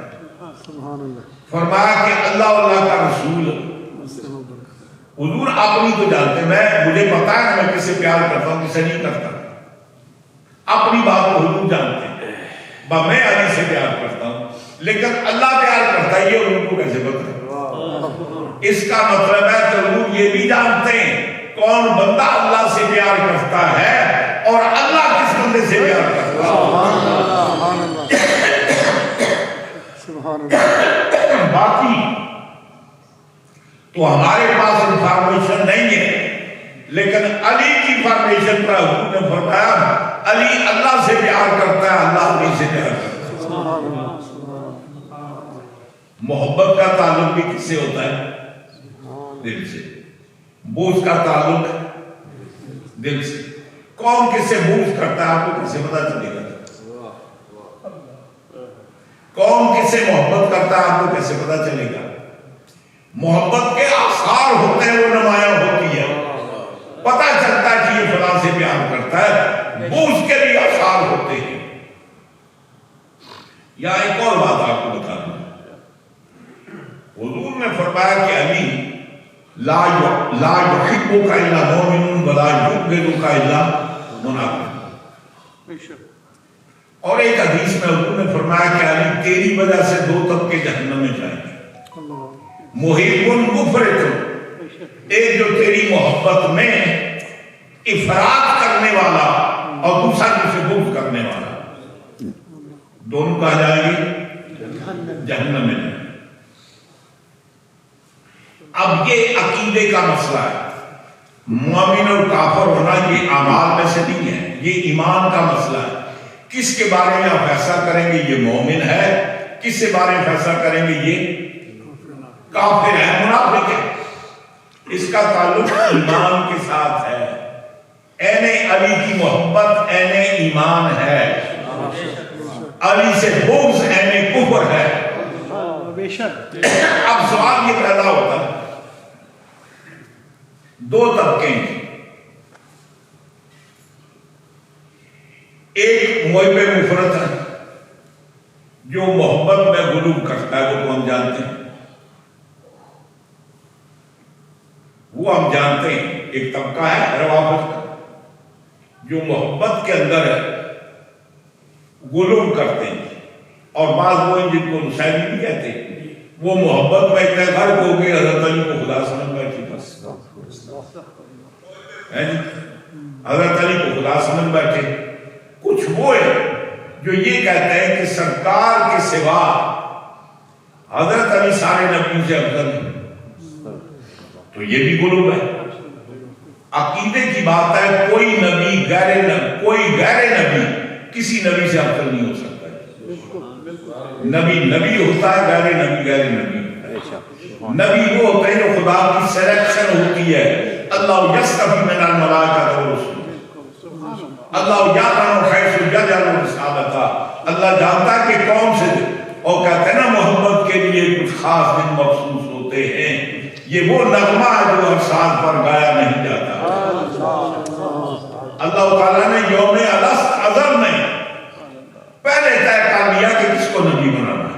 S1: فرمایا کہ اللہ اور اللہ کا رسول. حضور اپنی تو جانتے ہیں، مجھے پتا ہے میں کس سے پیار کرتا ہوں، کسے نہیں کرتا. اپنی بات کو حضور جانتے ہیں، میں علی سے پیار کرتا ہوں، لیکن اللہ پیار کرتا ہے یہ ان کو کیسے پتہ ہے؟ اس کا مطلب ہے کہ حضور یہ بھی جانتے ہیں کون بندہ اللہ سے پیار کرتا ہے اور اللہ کس بندے سے پیار کرتا ہے. باقی تو ہمارے پاس انفارمیشن نہیں ہے، لیکن علی کی انفارمیشن پر حضور نے فرمایا علی اللہ سے پیار کرتا ہے، اللہ علی سے پیار کرتا ہے. محبت کا تعلق بھی کس سے ہوتا ہے؟ دل سے. بوجھ کا تعلق دل سے. کون کس سے بوجھ کرتا ہے آپ کو کس سے پتا چلے گا؟ کون کس سے محبت کرتا ہے آپ کو کیسے پتا چلے گا؟ محبت کے آثار ہوتے ہیں، وہ نمایاں ہوتی ہے، پتا چلتا ہے کہ یہ فلاں سے پیار کرتا ہے. بوجھ کے بھی آثار ہوتے ہیں. یا ایک اور بات آپ کو بتا دوں، حضور نے فرمایا کہ علی لا یحبک الا مومن ولا یبغضک الا منافق. اور ایک حدیث میں حضور نے فرمایا کہ علی تیری وجہ سے دو طبقے جہنم میں جائیں گے، محب مفرط، ایک جو تیری محبت میں افراط کرنے والا اور دوسرا جسے بغض کرنے والا، دونوں کہاں جائیں گے؟ جہنم میں جائیں گے. اب یہ عقیدے کا مسئلہ ہے. مومن اور کافر ہونا یہ اعمال میں سے نہیں ہے، یہ ایمان کا مسئلہ ہے. کس کے بارے میں آپ فیصلہ کریں گے یہ مومن ہے، کس کے بارے میں فیصلہ کریں گے یہ کافر ہے، منافق ہے. اس کا تعلق ایمان کے ساتھ ہے. عین علی کی محبت عین ایمان ہے، علی سے بغض عین کفر ہے. اب سوال یہ پیدا ہوتا ہے، دو طبقے ہیں، ایک محب مفرط ہے جو محبت میں غلو کرتا ہے، وہ تو ہم جانتے ہیں، وہ ہم جانتے ہیں. ایک طبقہ ہے روافض کا جو محبت کے اندر غلو کرتے ہیں، اور بعض وہ ہیں جن کو نصیبی بھی کہتے ہیں، وہ محبت میں اتنے غرق ہو گئے حضرت علی کو خدا سمجھ بیٹھے. حضرت علی کو خدا سمجھ بیٹھے. کچھ وہ ہے جو یہ کہتے ہیں کہ سرکار کے سوا حضرت علی سارے نبیوں سے افضل ہیں. تو یہ بھی غلو ہے. عقیدے کی بات ہے، کوئی غیر نبی کسی نبی سے افضل نہیں ہو سکتا. نبی نبی ہوتا ہے, غیر نبی غیر نبی. نبی وہ ہوتے ہیں جو خدا کی سلیکشن ہوتی ہے. اللہ یصطفی من الملائکۃ رسلا, اللہ یعلم حیث یجعل رسالتہ, اللہ جانتا ہے کہ کون سے, اور کہتے ہیں نا محبت کے لیے کچھ خاص دن مخصوص ہوتے ہیں. یہ وہ نغمہ ہے جو ہر ساز پر گایا نہیں جاتا. اللہ تعالیٰ نے یوم ازل میں پہلے طے کر لیا کہ کس کو نبی بنانا ہے.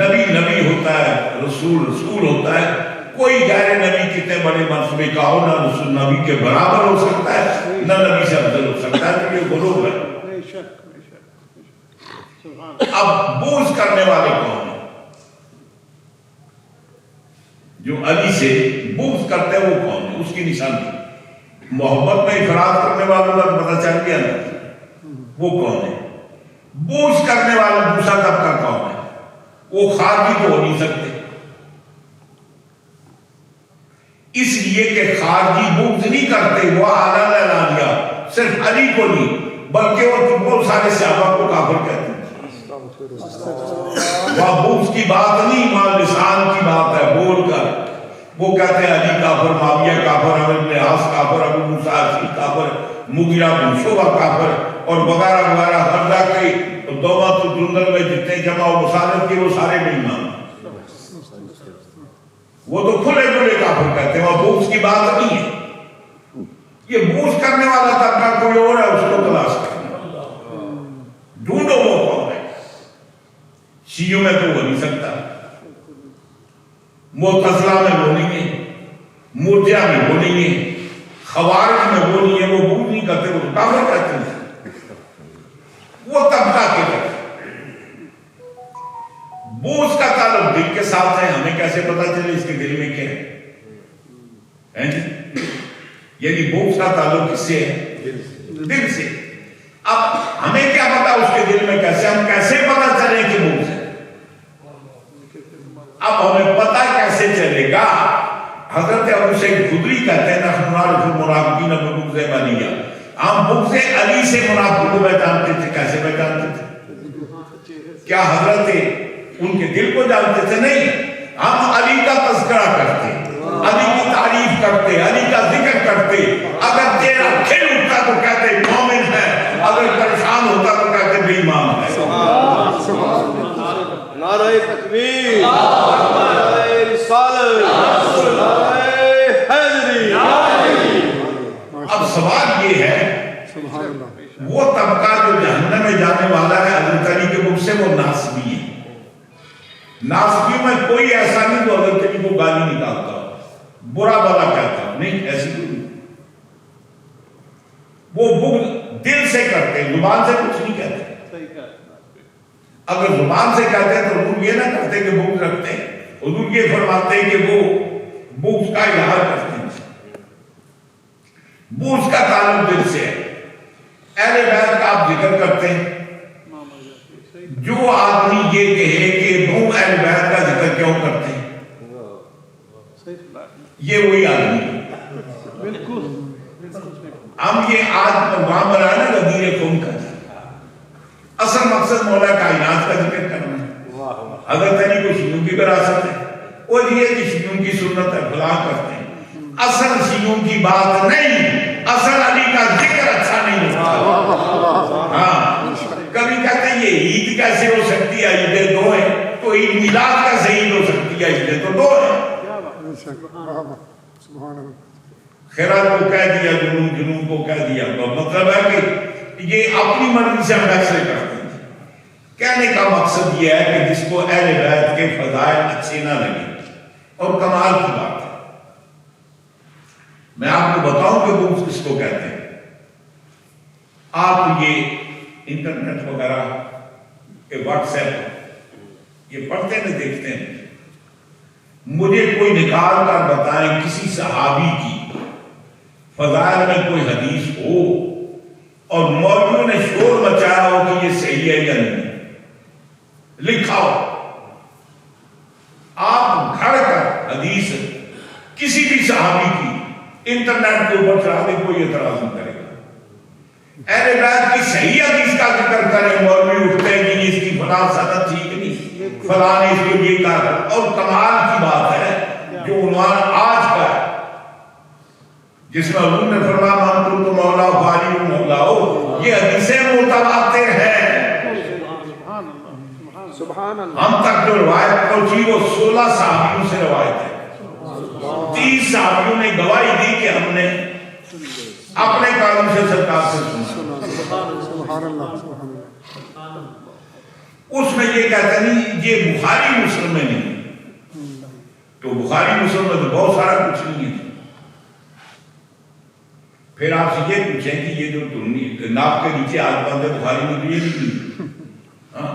S1: نبی نبی ہوتا ہے, رسول رسول ہوتا ہے. کوئی غیر نبی کتنے بڑے منصبے کا ہو, نہ رسول نبی کے برابر ہو سکتا ہے, نہ نبی سے افضل ہو سکتا ہے. تو یہ غرور ہے. اب بغض کرنے والے کون ہیں؟ جو علی سے بغض کرتے ہیں وہ کون ہے؟ اس کی نشانی محبت میں افراد کرنے والوں کا پتہ چل گیا نا, وہ کون ہے. بغض کرنے والا دوسرا طبقہ کون ہے؟ وہ خارجی تو ہو نہیں سکتے, اس لیے کہ خارجی بغض نہیں کرتے. وہ اعلیٰ اعلانیہ صرف علی کو نہیں بلکہ وہ بہت سارے صحابہ کو کافر کہتے ہیں. وہ بغض کی بات نہیں, وہاں لسان کی بات ہے, بول کر وہ کہتے ہیں علی کافر, معاویہ کافر, عمرو بن عاص کافر, ابو موسیٰ اشعری کافر, مغیرہ بن شعبہ کافر, اور وغیرہ وغیرہ. حمزہ کے دومات الجندل میں جتنے جمع و مصالح کی وہ سارے بے ایمان. وہ تو کھلے کھلے کافر کہتے ہیں. وہ بغض کی بات نہیں ہے. یہ بغض کرنے والا طبقہ کوئی اور ہے, اس کو تلاش کرنا, ڈھونڈو وہ کون ہے. شیعوں میں تو ہو نہیں سکتا, معتزلہ میں وہ نہیں ہے, مرجئہ میں وہ نہیں ہے, خوارج میں وہ نہیں ہے. وہ بغض نہیں کرتے, وہ کافر کہتے ہیں. وہ طبقہ کے لئے بغض کا تعلق دل کے ساتھ ہے. ہمیں کیسے پتا چلے اس کے دل میں کیا ہے جی؟ یعنی بغض کا تعلق کس سے ہے؟ دل سے. اب ہمیں کیا پتا اس کے دل میں کیسے, ہم کیسے پتا چلے کہ بغض ہے؟ اب ہمیں پتا کیسے چلے گا؟ حضرت ابو سعید خدری کہتے ہیں نحن نعرف المنافقین ببغض علیہ, ہم بغض علی سے منافق کو پہچانتے تھے. کیسے پہچانتے تھے؟ کیا حضرت ان کے دل کو جانتے تھے؟ نہیں. ہم علی کا تذکرہ کرتے, علی کی تعریف کرتے, علی کا ذکر کرتے. اگر تیرا کھل اٹھتا تو کہتے مومن ہے, اگر پریشان ہوتا تو کہتے بے ایمان ہے.
S3: نعرہ تکبیر, نعرہ رسالت, نعرہ حیدری.
S1: اب سوال یہ ہے, وہ طبقہ جو جہنم میں جانے والا ہے حضرت علی کے بغض سے, وہ ناصبی ہے. ناصبیوں میں کوئی ایسا نہیں جو حضرت علی کو گالی نکالتا ہو, برا بھلا کہتا ہو, نہیں, ایسی کوئی نہیں. وہ بغض دل سے کرتے, زبان سے کچھ نہیں کہتے. اگر زبان سے کہتے ہیں تو حضور یہ نہ کرتے کہ بغض رکھتے ہیں. حضور یہ فرماتے ہیں کہ وہ بغض کا اظہار کرتے ہیں. بغض کا تعلق دل سے ہے. اہل بیت کا آپ ذکر کرتے ہیں, جو آدمی یہ کہے کہ وہ اہل بیت کا ذکر کیوں کرتے ہیں, یہ وہی آدمی ہے. ہم یہ آج پروگرام بنانا غدیر قوم کا, اصل مقصد مولا کائنات کا ذکر کرنا ہے. حضرت علی کو شیعوں کی وراثت ہے, اور یہ کہ شیعوں کی سنت ہے, بلا کرتے ہیں. اصل شیعوں کی بات نہیں, اصل علی کا ذکر اچھا نہیں ہوتا. ہاں, کبھی کہتے ہیں یہ عید کیسے ہو سکتی ہے, عیدیں دو ہیں, تو عید میلاد کیسے عید ہو سکتی ہے, عیدیں تو دو ہیں. خیرات کو کہہ دیا, جنون کو کہہ دیا. مطلب ہے کہ یہ اپنی مرضی سے ہم فیصلے کرتے ہیں. کہنے کا مقصد یہ ہے کہ جس کو اہل بیت کے فضائل اچھے نہ لگے, اور کمال کی بات ہے, میں آپ کو بتاؤں کہ بغض کس کو کہتے ہیں. آپ یہ انٹرنیٹ وغیرہ واٹس ایپ یہ پڑھتے ہیں, دیکھتے ہیں. مجھے کوئی نکال کر بتائیں کسی صحابی کی فضائل میں کوئی حدیث ہو اور مولویوں نے شور مچایا ہو کہ یہ صحیح ہے یا نہیں, لکھا ہو. آپ گھڑ کر حدیث کسی بھی صحابی کی انٹرنیٹ کے اوپر چڑھا دیں, کوئی اعتراض نہیں کرے گا. اہل بیت فلاں نے اس کو یہ کہا. اور کمال کی بات ہے جو عنوان آج کا ہے جس میں حضور نے فرمایا من کنت مولا فعلی مولا، یہ حدیثیں متواتر ہیں.
S2: سبحان اللہ.
S1: ہم تک جو روایت پہنچی وہ 16 صحابیوں سے روایت ہے. 30 صحابیوں نے گواہی دی کہ ہم نے اپنے کانوں سے سرکار سے سنا.
S2: سبحان اللہ. سبحان اللہ.
S1: اس میں یہ کہتا نہیں یہ بخاری مسلم میں نہیں. تو بخاری مسلم میں تو بہت سارا کچھ نہیں ہے. پھر آپ سے یہ پوچھیں کہ یہ جو ناپ کے نیچے آج بند ہے بخاری میں تو یہ نہیں. ہاں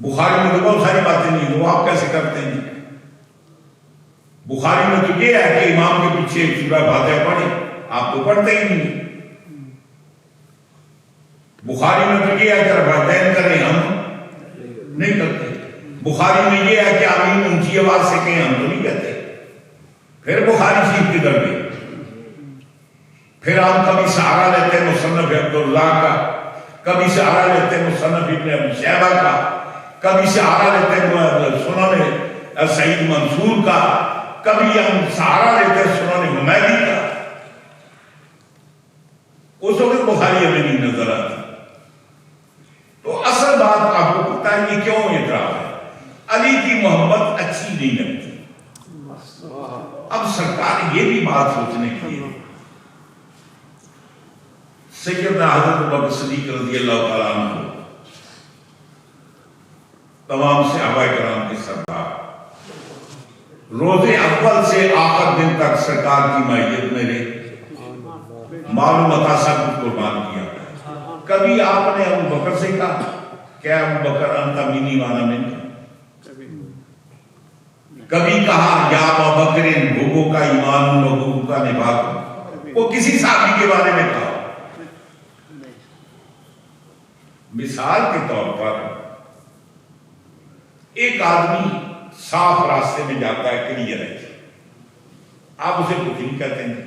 S1: بخاری میں تو بہت ساری باتیں نہیں تو وہ آپ کیسے کرتے ہیں؟ بخاری میں تو یہ ہے کہ امام کے پیچھے سورہ فاتحہ پڑھیں، آپ تو پڑھتے ہی نہیں. بخاری میں تو یہ ہے کہ رفعتین کریں، ہم نہیں کرتے. بخاری میں یہ ہے کہ آمین اونچی آواز سے کہیں، ہم تو نہیں کہتے. پھر بخاری شریف کدھر گئے؟ پھر ہم کبھی سہارا لیتے ہیں مصنف عبداللہ کا، کبھی سہارا لیتے ہیں مصنف ابن ابی شیبہ کا، کبھی سہارا لیتے ہیں سنن سعید منصور کا، کبھی ہم سہارا لیتے ہیں سنن حمیدی کا. اس وقت بخاری ہمیں نہیں نظر آتی. تو اصل بات آپ کو پتہ ہے یہ کیوں اعتراض ہے؟ علی کی محبت اچھی نہیں لگتی. اب سرکار یہ بھی بات سوچنے کی ہے. سیدنا حضرت ابوبکر صدیق رضی اللہ تعالیٰ عنہ تمام صحابہ کرام کے سردار، روز اول سے آخر دن تک سرکار کی معیت میں رہے، مال و متاع سب کچھ قربان کیا. کبھی آپ نے ابو بکر سے کہا کیا ابو بکر انت منی وانا منک؟ کبھی کہا یا ابا بکر بھوگوں کا ایمان و بھوگوں کا نبھا؟ وہ کسی صحابی کے بارے میں کہا. مثال کے طور پر ایک آدمی صاف راستے میں جاتا ہے، کلیئر ہے، آپ اسے کچھ نہیں کہتے ہیں.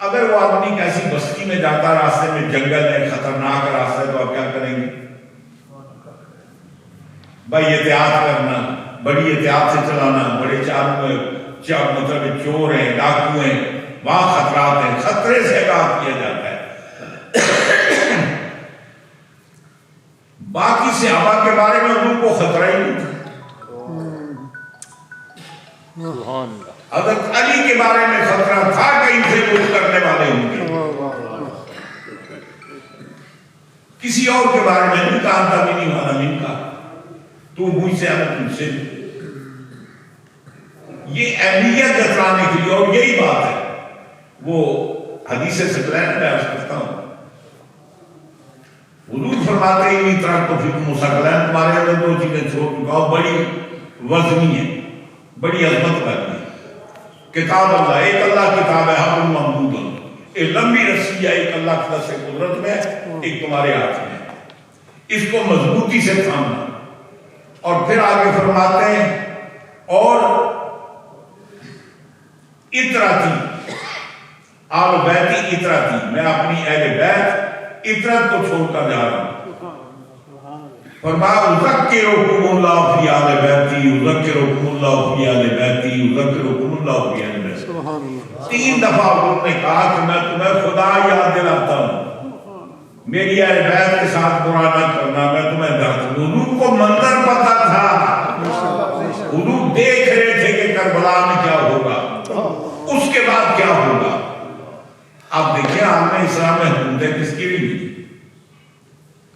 S1: اگر وہ آدمی کیسی بستی میں جاتا ہے، راستے میں جنگل ہے، خطرناک راستہ ہے، تو آپ کیا کریں گے؟ بھائی احتیاط کرنا، بڑی احتیاط سے چلانا، بڑے مطلب چور ہیں، ڈاکو ہیں، وہاں خطرات ہیں، خطرے سے آگاہ کیا جاتا ہے. باقی صحابہ کے بارے میں ان کو خطرہ ہی نہیں تھا. حضرت علی کے بارے میں خطرہ تھا کہ ان سے کچھ کرنے والے ہوں گے. کسی اور کے بارے میں نہیں کہا تھا نہیں مانا من کا تو مجھ سے تجھ سے. یہ اہمیت جتلانے کے لیے، اور یہی بات ہے وہ حدیث ثقلین میں عرض کرتا ہوں. حضور فرماتے ہیں انی ترکت فیکم ثقلین، تمہارے اندر دو چیزیں چھوڑ چکا ہوں بڑی وزنی ہے، بڑی عظمت کرنی ہے. کتاب اللہ، ایک اللہ کتاب ہے، حبل ممدود، ایک لمبی رسی ہے، ایک اللہ کی طرف سے قدرت میں، ایک تمہارے ہاتھ میں. اس کو مضبوطی سے تھامنا. اور پھر آگے فرماتے ہیں اور اطراتی آل بیتی اطراتی، میں اپنی اہل بیت اطرت کو چھوڑ کر جا رہا ہوں. فرمایا اذکرکم اللہ فی آل بیتی، اذکرکم اللہ فی آل بیتی، اذکرکم اللہ فی آل بیتی. 3 دفعہ انہوں نے کہا کہ میں تمہیں خدا یاد دلاتا ہوں، میری اہل بیت کے ساتھ برا نہ کرنا، میں تمہیں درد. حضور کو منظر پتا تھا، حضور دیکھ رہے تھے کہ کربلا میں کیا ہوگا، اس کے بعد کیا ہوگا. آپ دیکھیں عالم اسلام میں حکومتیں کس کی بھی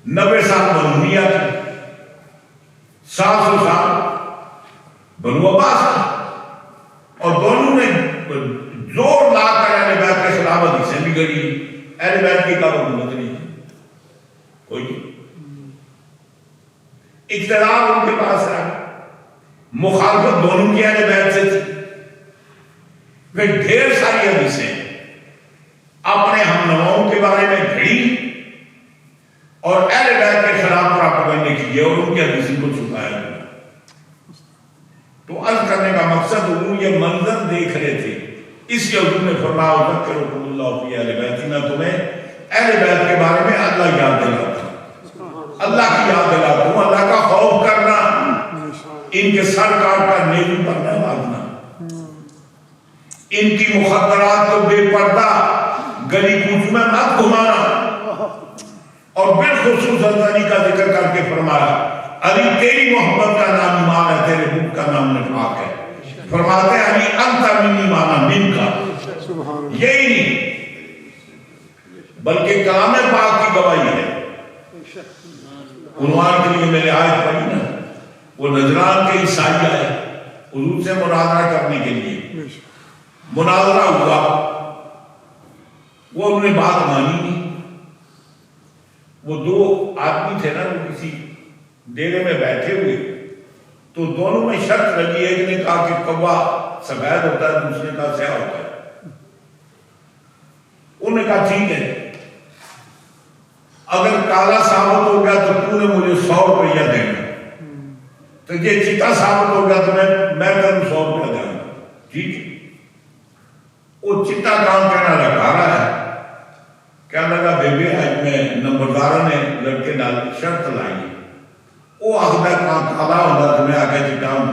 S1: 90 سال بنونیہ تھی، 700 سال بنو عباس تھا، اور دونوں نے زور لا کر اہل بیت کے خلاف حدیثیں بھی گڑی. اہل بیت کی کا حکومت نہیں تھی کوئی، اقتدار ان کے پاس رہا، مخالفت دونوں کی اہل بیت سے تھی. پھر ڈھیر ساری حدیثیں اپنے ہم نواؤں کے بارے میں گھڑی اور اہل بیت کے خلاف پراپگنڈے کیے اور ان کی حدیثوں کو چھپایا گیا. تو عرض کرنے کا مقصد حضور یہ منظر دیکھ رہے تھے، اس لیے حضور نے فرمایا اذکرکم اللہ فی اہل بیتی، میں تمہیں اہل بیت کے بارے میں اللہ یاد دلاتا ہوں، اللہ کی یاد دلاتا ہوں. اللہ کا خوف کرنا ان کے سر کاٹ کر نیزوں پر نہ مارنا، ان کی مخدرات کو بے پردہ گلی کوچ میں مت گھمانا، اور بالخصوص علی کا ذکر کر کے فرمایا علی تیری محبت کا نام ایمان ہے، تیرے بت کا نام نفاق ہے. فرماتے ہیں علی انت منی مانا من کا، یہی نہیں بلکہ کلام پاک کی گواہی ہے. عنوان کے لیے میں نے آیت پڑھی نا، وہ نجران کے عیسائی آئے حضور سے مناظرہ کرنے کے لیے، مناظرہ ہوا، وہ انہوں نے بات مانی نہیں. وہ دو آدمی تھے نا، وہ کسی ڈیرے میں بیٹھے ہوئے، تو دونوں میں شرط لگی. ایک نے کہا کہ کوا سفید ہوتا ہے، دوسرے نے کہا سیاہ ہوتا ہے. انہوں نے کہا ٹھیک ہے، اگر کالا ثابت ہو گیا تو تو نے مجھے 100 روپیہ دینا، تو یہ چیٹا ثابت ہو گیا تو میں تمہیں 100 روپیہ دوں گا. ٹھیک ہے. وہ چٹا کام کرنا لگا رہا ہے، کہنے لگا بیبی آج میں نمبردارہ نے لڑکے ڈال شرط لائی ہے، وہ آخر کام کھالا ہوگا تو میں آگے چٹا ہوں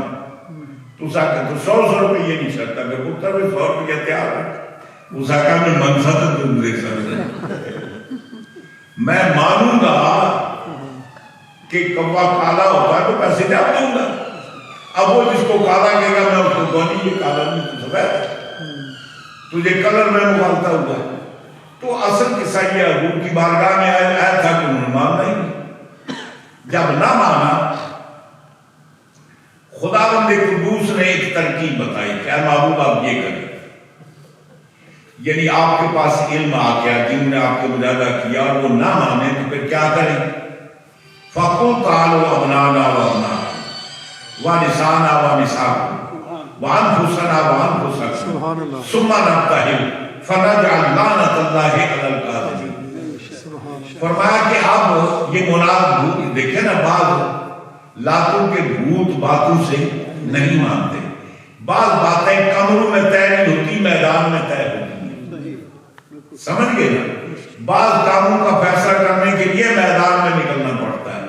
S1: تو ساکہ تو 100 روپیہ نہیں شرط ہے، پتر میں 100 روپیہ تیار ہے. وہ ساکہ میں منصد تم دیکھ سکتے میں مانوں گا کہ کوا کالا ہوتا ہے تو پیسے جا دوں گا. اب وہ جس کو کالا کہے گا میں اس کو گونی یہ کالا نہیں تو سفید تجھے کلر میں مغالتا ہوا. تو اصل قصہ یہ حضور کی بارگاہ میں آیا تھا کہ انہوں نے ماننا ہی نہیں. جب نہ مانا خداوند قدوس نے ایک ترکیب بتائی کہ اے محبوب آپ یہ کریں، یعنی آپ کے پاس علم آ گیا، جن نے آپ کو مجاہدہ کیا اور وہ نہ مانے تو پھر کیا کریں؟ فَقُلْ تَعَالُوا أَبْنَانَا وَأَبْنَاءَكُمْ وَنِسَاءَنَا وَنِسَاءَكُمْ وَأَنفُسَنَا وَأَنفُسَكُمْ ثُمَّ نَبْتَهِلْ فَنَجْعَلْ لَعْنَةَ اللَّهِ عَلَى الْكَاذِبِينَ. فرمایا کہ اب یہ مناد بھوت دیکھیں نا، بعض لاتوں کے بھوت باتوں سے نہیں مانتے، بعض باتیں کمروں میں طے نہیں ہوتی، میدان میں طے ہوتی. سمجھ گئے نا؟ بعض کاموں کا فیصلہ کرنے کے لیے میدان میں نکلنا پڑتا ہے.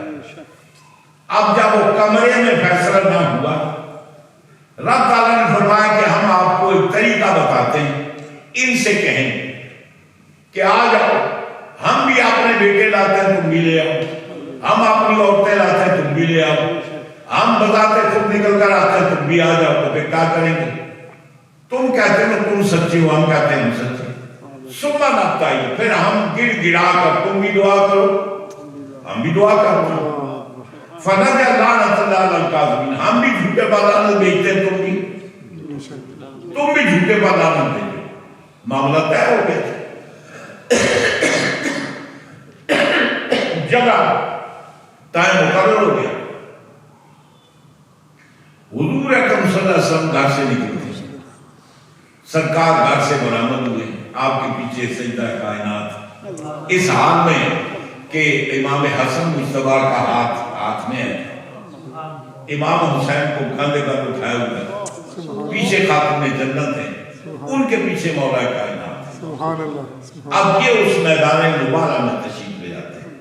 S1: اب جب وہ کمرے میں فیصلہ نہ ہوا، رب تعالیٰ نے فرمایا کہ ہم آپ کو ایک طریقہ بتاتے ہیں، ان سے کہیں کہ آ جاؤ، ہم بھی اپنے بیٹے لاتے ہیں تم بھی لے آؤ، ہم اپنی عورتیں لاتے ہیں تم بھی لے آؤ، ہم بتاتے خود نکل کر آتے ہیں تم بھی آ جاؤ. تو پھر کیا کریں گے؟ تم کہتے ہیں تم سچے ہو، ہم کہتے ہیں ہم سچے. صبح نبتا ہی پھر ہم گڑ گڑا کر تم بھی دعا کرو ہم بھی دعا کرو. فَنَجْعَلْ لَعْنَةَ اللَّهِ عَلَى الْكَاذِبِينَ. ہم بھی جھوٹے بادانت بیچتے ہیں، تم بھی جھوٹے بادانت بیچتے. معاملہ طے ہو گیا، جگہ ٹائم مقرر ہو گیا. حضور اکرم صلی اللہ علیہ وسلم گھر سے نکلے، سرکار گھر سے برآمد ہوئے، آپ کے پیچھے سجدہ کائنات، اس حال میں کہ امام حسن مصطفیٰ کا ہاتھ میں ہے، امام حسین کو کندھے پر اٹھائے ہوئے، پیچھے خاتون جنت ہیں، ان کے پیچھے مولا کائنات. اب یہ اس میدان مبارک میں تشریف لے جاتے ہیں.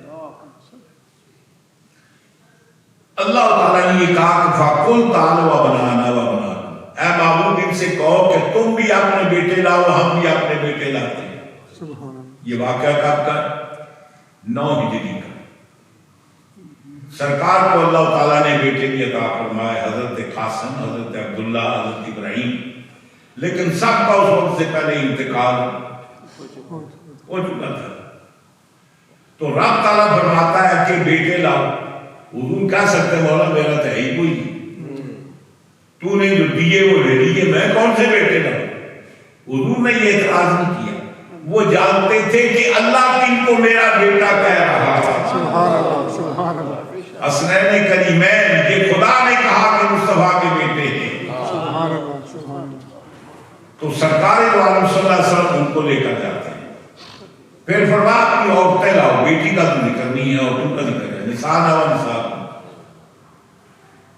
S1: اللہ تعالیٰ نے یہ کہا کہ فَقُلْ تَعَالُوا أَبْنَانَا وَأَبْنَاءَكُمْ. اے معبود ان سے کہو کہ تم بھی اپنے بیٹے لاؤ، ہم بھی اپنے بیٹے لاتے ہیں. یہ واقعہ کب کا؟ 9 ہجری کا. سرکار کو اللہ تعالیٰ نے بیٹے بھی عطا فرمائے، حضرت قاسم، حضرت عبداللہ، حضرت ابراہیم، لیکن سب کا اس وقت سے پہلے انتقال ہو چکا تھا. تو رب تعالیٰ فرماتا ہے کہ بیٹے لاؤ. حضور کہہ سکتے مولا میرا تو ہے ہی کوئی، تو نے جو دیے وہ لے لیے، میں کون سے بیٹے لاؤں؟ حضور نے یہ اعتراض نہیں کیا. وہ جانتے تھے کہ اللہ کن کو میرا بیٹا کہہ رہا ہے. حسنین کریمین، یہ خدا نے کہا کہ مصطفیٰ کے بیٹے ہیں. تو سرکار دو عالم صلی اللہ علیہ وسلم ان کو لے کر جاتے ہیں. پھر فرمایا اپنی عورتیں لاؤ، بیٹی کا تو ذکر نہیں ہے، عورتوں کا ذکر ہے. نساء و نساء،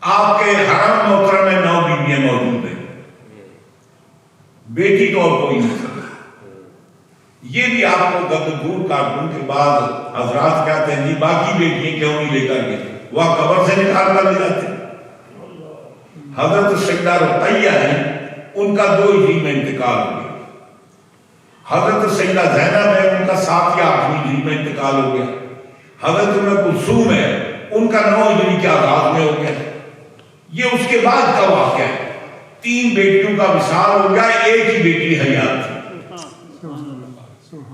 S1: آپ کے حرم محترم میں 9 بیویاں موجود ہیں، بیٹی تو اور کوئی نہیں. یہ بھی آپ کو دور کارٹون کے بعد حضرات کہتے ہیں جی باقی بیٹیاں کیوں نہیں لے کر گئے؟ وہ قبر سے نکال کر لے جاتے ہیں. حضرت سیدہ رقیہ ہیں، ان کا 2 ہجری میں انتقال ہو گیا۔ حضرت سیدہ زینب ہے، ان کا 7 یا 8 ہجری میں انتقال ہو گیا۔ حضرت ام کلثوم ہے، ان کا 9 ہجری کے آغاز میں ہو گیا۔ یہ اس کے بعد کا واقعہ ہے۔ 3 بیٹیوں کا وصال ہو گیا، ایک ہی بیٹی حیات تھی۔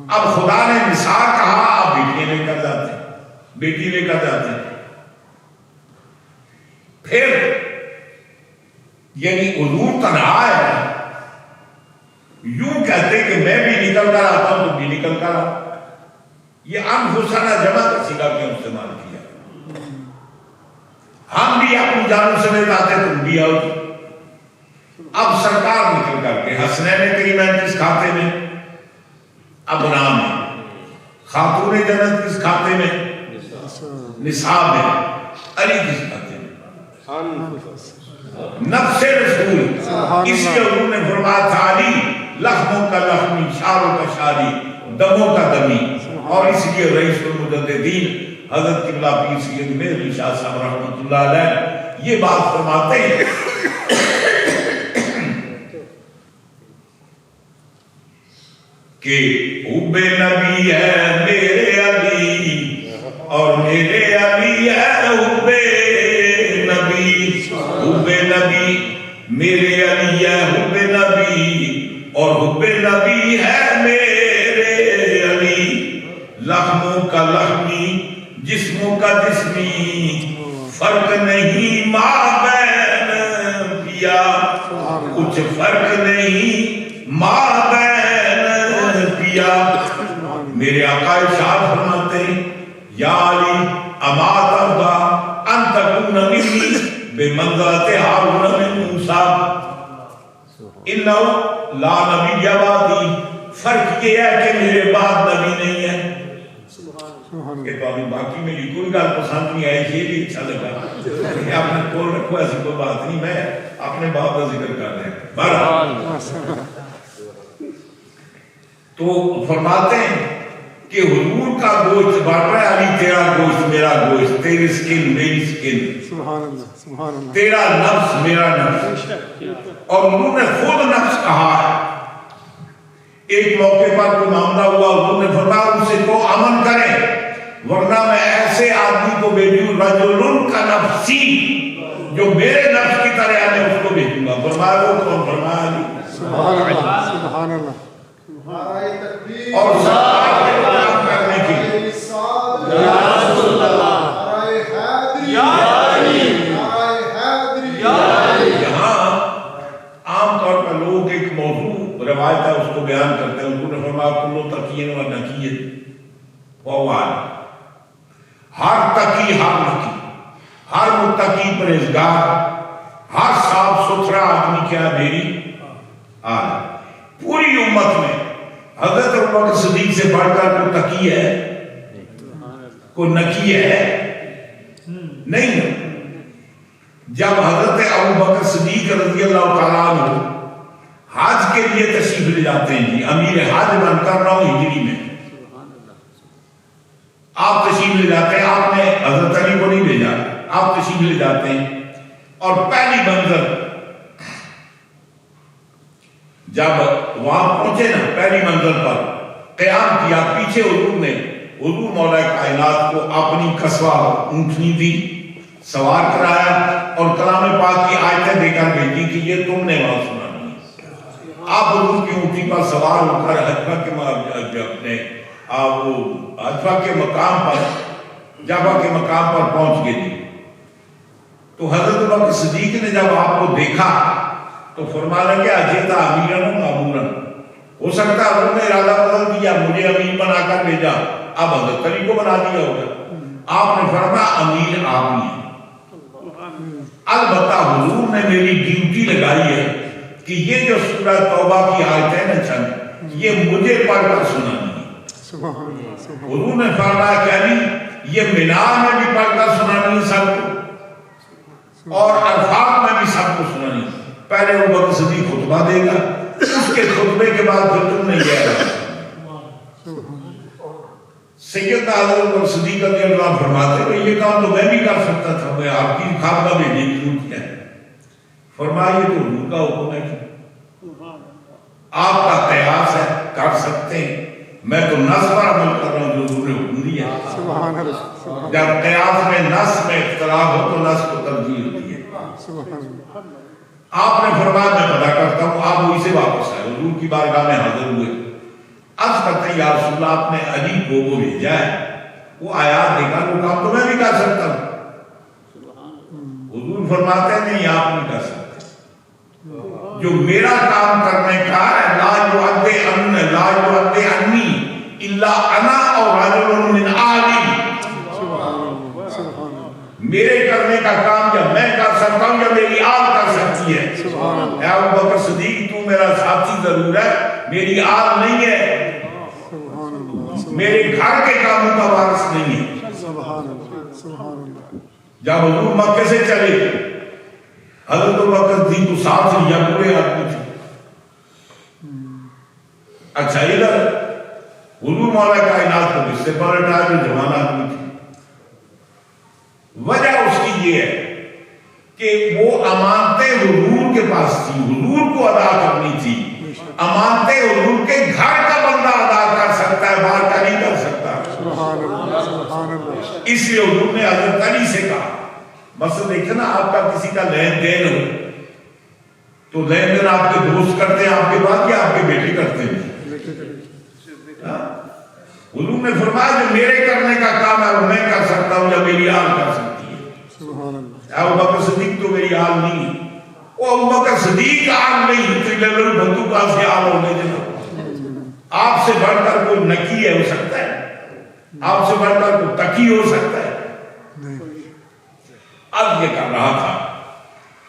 S1: اب خدا نے نثار کہا، آپ بیٹیاں لے کر جاتے ہیں، بیٹی لے کر جاتے ہیں۔ پھر یعنی حضور تنہا ہے، یوں کہتے کہ میں بھی نکل کر آتا ہوں، تم بھی نکل کر آؤ۔ یہ انفسنا جمع کا صیغہ کیوں استعمال کیا؟ ہم بھی اپنی جانوں سے لے جاتے، تم بھی آؤ۔ اب سرکار نکل کر کے حسنین کریمین کس کھاتے میں؟ ابنا میں۔ خاتون جنت کس کھاتے میں؟ نساء میں۔ علی کس کھاتے میں؟ نفس رسول۔ اس لیے حضور نے فرمایا تھا علی لخموں کا لخمی، شاروں کا شاری، دموں کا دمی۔ اور اس لیے رئیس المجددین حضرت قبلہ پیر سید مہدی شاہ صاحب رحمۃ اللہ علیہ یہ بات فرماتے ہیں کہ حب نبی ہے میرے علی اور میرے علی ہے حب نبی۔ حب نبی میرے علی ہے حب نبی اور حب نبی ہے میرے علی۔ لخموں کا لخمی، جسموں کا جسمی، فرق نہیں مابین پیا، کچھ فرق نہیں مابین پیا۔ میرے آقا ارشاد فرماتے ہیں یا علی اما ترضا ان تکون منی بمنزلۃ ہارون من موسیٰ انہ لا نبی بعدی۔ فرق یہ ہے کہ میرے بعد نبی نہیں ہے۔ کہ تو ابھی باقی میری کوئی گل پسند نہیں آئی، یہ بھی اچھا لگا کہ آپ نے کول رکھو، ایسی کوئی بات نہیں، میں اپنے باپ کا ذکر کر رہے ہیں۔ بہرحال تو فرماتے ہیں کہ حضور کا گوشت بانٹ رہا ہے علی، تیرا گوشت میرا گوشت، تیری سکن میری سکن،
S2: سبحان اللہ سبحان اللہ،
S1: تیرا نفس میرا نفس۔ اور حضور نے خود نفس کہا ہے۔ ایک موقع پر کوئی معاملہ ہوا، حضور نے فرمایا ان سے کو امن کریں ورنہ میں ایسے آدمی کو بھیجوں رجل کا نفسی، جو میرے نفس کی طرح ہے، میں اس کو بھیجوں گا۔ فرمایا وہ کون؟ فرمایا علی۔
S2: سبحان اللہ سبحان اللہ۔
S1: اور سرکار کے کلام کرنے کی یہاں عام طور پر لوگ ایک موضوع روایت ہے اس کو بیان کرتے ہیں۔ حضور نے فرمایا کلو تقین و نقیت ووال، ہر تقی ہر نقی، ہر متقی پرہیزگار، ہر صاف ستھرا آدمی کیا میری آل۔ پوری امت میں حضرت ابوبکر صدیق سے بڑھ کر کوئی تقی ہے، کوئی نقی ہے؟ نہیں۔ جب حضرت ابوبکر صدیق رضی اللہ تعالیٰ عنہ حج کے لیے تشریف لے جاتے ہیں، جی امیر حج بن کر 9 ہجری میں آپ تشریف لے جاتے ہیں، آپ نے حضرت علی کو نہیں بھیجا، آپ تشریف لے جاتے ہیں۔ اور پہلی منظر جب وہاں پہنچے نا، پہلی منزل پر قیام کیا، پیچھے حضور مولا کائنات کو اپنی قصوہ اونٹنی دی، سوار کرایا اور کلام پاک کی آیتیں دے کر بھیجی کہ یہ تم نے وہاں سنانی ہے۔ آپ حضور کی اونٹی پر سوار ہو کر حجفہ کے مقام پر، جعفہ کے مقام پر پہنچ گئے۔ تو حضرت ابوبکر صدیق نے جب آپ کو دیکھا تو فرمایا کہ اجیتا امیرن و معمورن، ہو سکتا ہے حضور نے ارادہ بدل دیا، مجھے امیر بنا کر بھیجا، اب حضرت علی کو بنا دیا ہوگا۔ آپ نے فرمایا امیر آپ ہی ہیں، البتہ حضور نے میری ڈیوٹی لگائی ہے کہ یہ جو سورہ توبہ کی آیت ہے نا چند، یہ مجھے پڑھ کر سنانی ہے۔ حضور نے فرمایا کہ علی یہ مینا میں بھی پڑھ کر سنانی ہے سب کو، اور عرفات میں بھی سب کو سنانی ہے۔ پہلے ابوبکر صدیق خطبہ دے گا، اس کے خطبے کے بعد پھر تم نے یہ ہے۔ سیدنا حضرت ابوبکر صدیق رضی اللہ فرماتے ہیں یہ کام تو میں بھی کر سکتا تھا، میں آپ کی خطبہ بھیجنے کی ضرورت ہے۔ فرمائیے تو حضور کا حکم ہے کہ آپ کا قیاس ہے کر سکتے ہیں، میں تو نص پر عمل کر رہا ہوں جو حضور نے حکم دیا۔
S2: سبحان اللہ،
S1: جب قیاس میں نص میں اختلاف ہو تو نص کو ترجیح ہوتی ہے۔
S2: سبحان اللہ،
S1: آپ نے فرمایا میں پتہ کرتا ہوں، آپ وہی سے واپس آئے، حضور کی بارگاہ میں حاضر ہوئے، عرض کرتے ہیں یا رسول اللہ آپ نے علی کو وہ بھیجا ہے، وہ آیات دیکھا وہ کام تو میں بھی کر سکتا ہوں۔ حضور فرماتے ہیں نہیں آپ نہیں کر سکتے، جو میرا کام کرنے کا ہے لا یؤدی عنی الا انا اور رجل من آلی، میرے کرنے کا کام یا میں کر سکتا ہوں یا میری آل کر سکتی ہے۔ اے ابو بکر صدیق تو میرا ساتھی ضرور ہے، میری آل نہیں ہے، میرے گھر کے کاموں کا وارث نہیں ہے۔
S2: سبحان اللہ، سبحان اللہ،
S1: جب حضور مکے سے چلے حضرت ابو بکر صدیق کو ساتھ لیا، پورے آدمی تھے۔ اچھا ادھر حضور مولا کائنات کو اس سے پلٹا جو جوان آدمی تھے۔ وجہ اس کی یہ ہے کہ وہ امانتیں حضور کے پاس تھی، حضور کو ادا کرنی تھی، امانتیں حضور کے گھر کا بندہ ادا کر سکتا ہے، باہر کا نہیں کر سکتا۔
S2: سبحان اللہ، سبحان اللہ،
S1: اس لیے حضور نے حضرت علی سے کہا، مثلا دیکھیں نا آپ کا کسی کا لین دین ہو تو لین دین آپ کے دوست کرتے ہیں آپ کے بعد یا آپ کے بیٹے کرتے ہیں؟ حضور نے فرمایا جو میرے کرنے کا کام ہے وہ میں کر سکتا ہوں یا میری آل کر سکتی ہے۔
S2: سبحان اللہ،
S1: ابو بکر صدیق تو میری آل نہیں، وہ ابو بکر صدیق آل نہیں تو للو بندو کا سے آل ہونے دینا۔ آپ سے بڑھ کر کوئی نکی ہے ہو سکتا ہے، آپ سے بڑھ کر کوئی تقی ہو سکتا ہے۔ اب یہ کر رہا تھا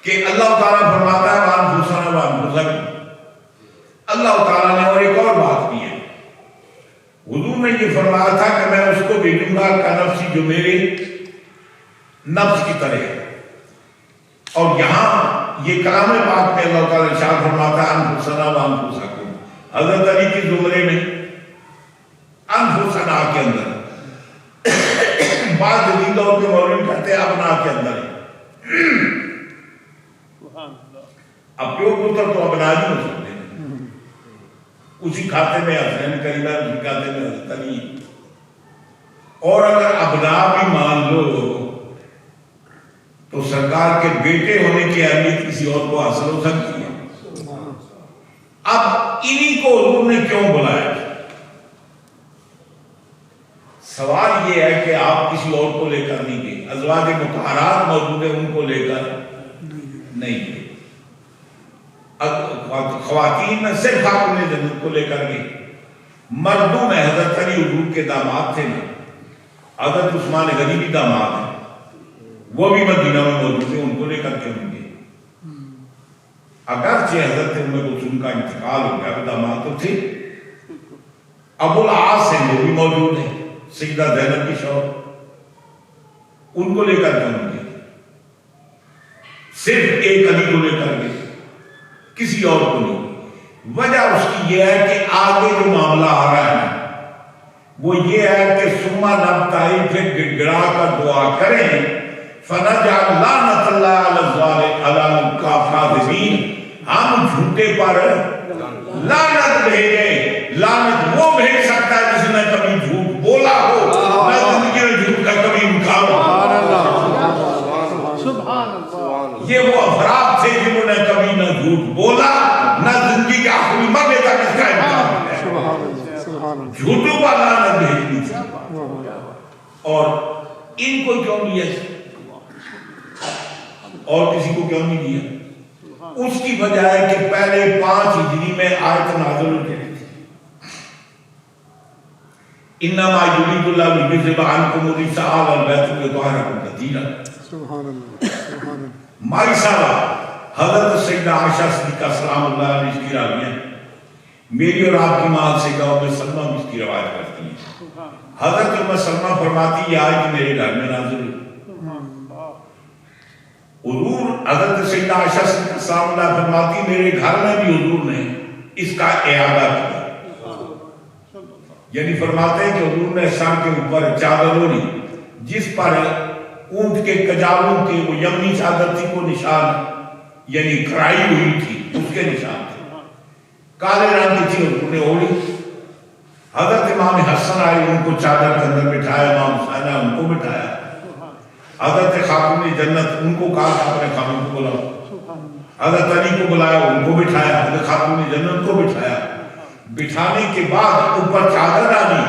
S1: کہ اللہ تعالیٰ فرماتا ہے وَأَنفُسَنَا وَأَنفُسَكُمْ، اللہ تعالیٰ نے اور ایک اور بات کی ہے، حضور نے یہ فرمایا تھا کہ میں اس کو بھیجوں گا کا نفسی جو میرے نفس کی طرح ہے، اور یہاں یہ کلام پاک میں اللہ تعالیٰ ارشاد فرماتا ہے انفسنا وانفسکم، حضرت علی کی زمرے میں انفسنا کے اندر بعض جدید دور کے مولوی کہتے ہیں اپنا کے اندر ہے، اب پیو پتر تو اپنا ہی ہو سکتے ہیں، اسی کھاتے میں حسین کریمہ اسی کھاتے میں حضرت علی، اور اگر ابنا بھی مان لو تو سرکار کے بیٹے ہونے کی اہمیت کسی اور کو حاصل ہو سکتی ہے۔ اب انہی کو حضور نے کیوں بلایا؟ سوال یہ ہے کہ آپ کسی اور کو لے کر نہیں گئے، ازواج مطہرات موجود ہیں ان کو لے کر نہیں گئے، خواتین میں صرف آپ نے جنت کو لے کر گئے، مردوں میں حضرت علی حضور کے داماد تھے نا، حضرت عثمان غنی بھی داماد ہیں، وہ بھی مدینہ میں موجود تھے، ان کو لے کر کے ہوں گے، اگرچہ حضرت ام کلثوم کا انتقال ہو گیا، داماد تو تھے، ابو العاص ہیں وہ بھی موجود ہیں، سیدہ زینب کی شوہر، ان کو لے کر کے ہوں گے، صرف ایک علی کو لے کر کے کسی اور کو نہیں۔ وجہ اس کی یہ ہے کہ آگے جو معاملہ آ رہا ہے وہ یہ ہے کہ سما نبتائی پھر گڑگڑا کر دعا کریں فنجعل لعنت اللہ علی الکاذبین، ہم جھوٹے پر لعنت بھیجیں۔ لعنت وہ بھیج سکتا ہے جس نے کبھی جھوٹ بولا ہو، نہ زندگی میں جھوٹ کا کبھی امکان ہو۔ یہ وہ افراد تھے جنہوں نے کبھی نہ جھوٹ بولا نہ زندگی کے آخری مرے تک اس کا امکان ہے، جھوٹوں پر لعنت بھیجنی تھی۔ اور ان کو کیوں دیا اور کسی کو کیوں نہیں دیا؟ اس کی وجہ ہے کہ پہلے 5 ہجری میں آیت نازل ہو گئی تھی، انما یرید اللہ لیذھب عنکم الرجس اہل البیت ویطہرکم تطہیرا۔
S2: سبحان اللہ، سبحان اللہ۔
S1: مائی صاحبہ حضرت سیدہ عائشہ صدیقہ سلام اللہ علیہ اس کی راویہ، میری اور آپ کی ماں سیدہ ام سلمہ بھی اس کی روایت کرتی ہیں۔ حضرت ام سلمہ فرماتی یہ آیت میرے گھر میں نازل ہوئی، حضور حضرت سیدہ عائشہ صدیقہ سلام اللہ فرماتی میرے گھر میں بھی حضور نے اس کا اعادہ کیا، یعنی فرماتے ہیں کہ حضور نے سر کے اوپر چادر اوڑھی جس پر اونٹ کے کجاووں کے وہ یمنی چادر تھی کو نشان یعنی کرائی ہوئی تھی اس کے نشان تھے، کالے رنگ کی تھی انہوں نے اوڑی۔ حضرت امام حسن آئے، ان کو چادر کے اندر بٹھایا، امام حسین آئے ان کو بٹھایا، حضرت خاتون جنت ان کو کہا کہ اپنے خامن کو بلاؤ، حضرت علی کو بلایا ان کو بٹھایا، حضرت خاتون جنت کو بٹھایا، بٹھانے کے بعد اوپر چادر ڈالی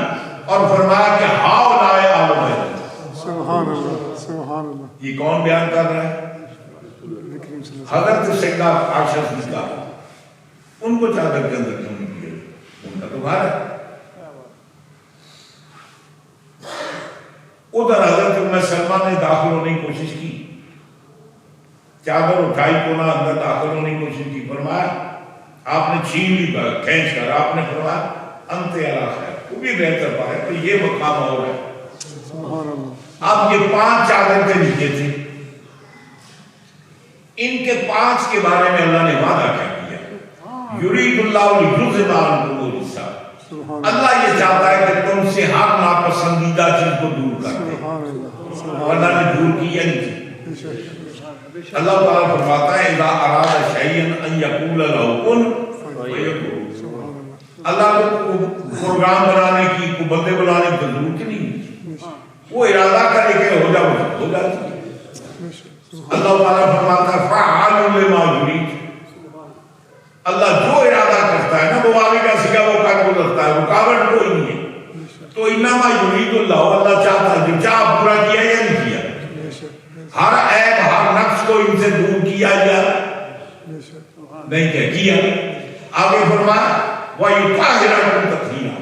S1: اور فرمایا کہ ہاؤ لائے آلو بیت۔
S2: سبحان اللہ سبحان اللہ۔
S1: یہ کون بیان کر رہا ہے؟ حضرت سیدہ عائشہ صدیقہ، ان کو چادر کے اندر کیوں نہیں کیا؟ ان کا تو گھر ہے۔ ادھر حضرت ام سلمہ نے داخل ہونے کی کوشش کی، چادر اٹھائی کو نہ اندر داخل ہونے کی کوشش کی، فرمایا آپ نے چھین لی کھینچ کر، آپ نے فرمایا انت علی خیر، وہ بھی بہتر پائے تو یہ مقام اور ہے۔
S2: سبحان اللہ۔
S1: اب یہ 5 چادر کے نیچے تھے، ان کے 5 کے بارے میں اللہ نے وعدہ کیا کیا، یرید اللہ لیذھب عنکم الرجس، اللہ یہ چاہتا ہے کہ تم سے ہر ناپسندیدہ چیز کو دور کر دے، اللہ نے دور کیا نہیں تھی۔ اللہ تعالیٰ فرماتا ہے اذا اراد شیئا ان یقول له کن فیکون، اللہ کو پروگرام بنانے کی، کو بندے بنانے کی ضرورت نہیں، وہ ارادہ کرے کہ ہو جا ہو جاتی ہے۔ اللہ تعالیٰ فرماتا ہے فعال لما یرید، اللہ جو ارادہ کرتا ہے نا وہ آگے کا سگا وہ کر گزرتا ہے، رکاوٹ کوئی نہیں ہے۔ تو انما یرید اللہ، اللہ چاہتا ہے جو چاہ پورا کیا یا نہیں کیا، ہر عیب ہر نقص کو ان سے دور کیا یا نہیں کیا۔ آگے فرمایا وَيُطَهِّرَكُمْ تَطْهِيرًا،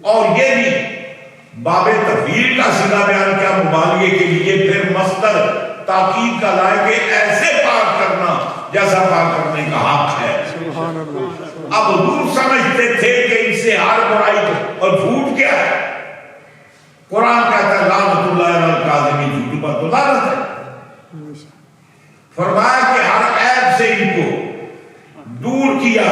S1: اور یہ بھی باب تفہیر کا صیغہ بیان کیا مبالغے کے لیے، پھر مصدر تاکید کا لائے کہ ایسے پاک کرنا جیسا پاک کرنے کا حق ہے۔
S2: سبحان اللہ۔
S1: اب حضور سمجھتے تھے کہ ان سے ہر برائی اور جھوٹ کیا ہے، قرآن کہتا ہے لعنت اللہ علی الکاذبین، جھوٹ پر تو لعنت ہے۔ فرمایا کہ ہر عیب سے ان کو دور کیا،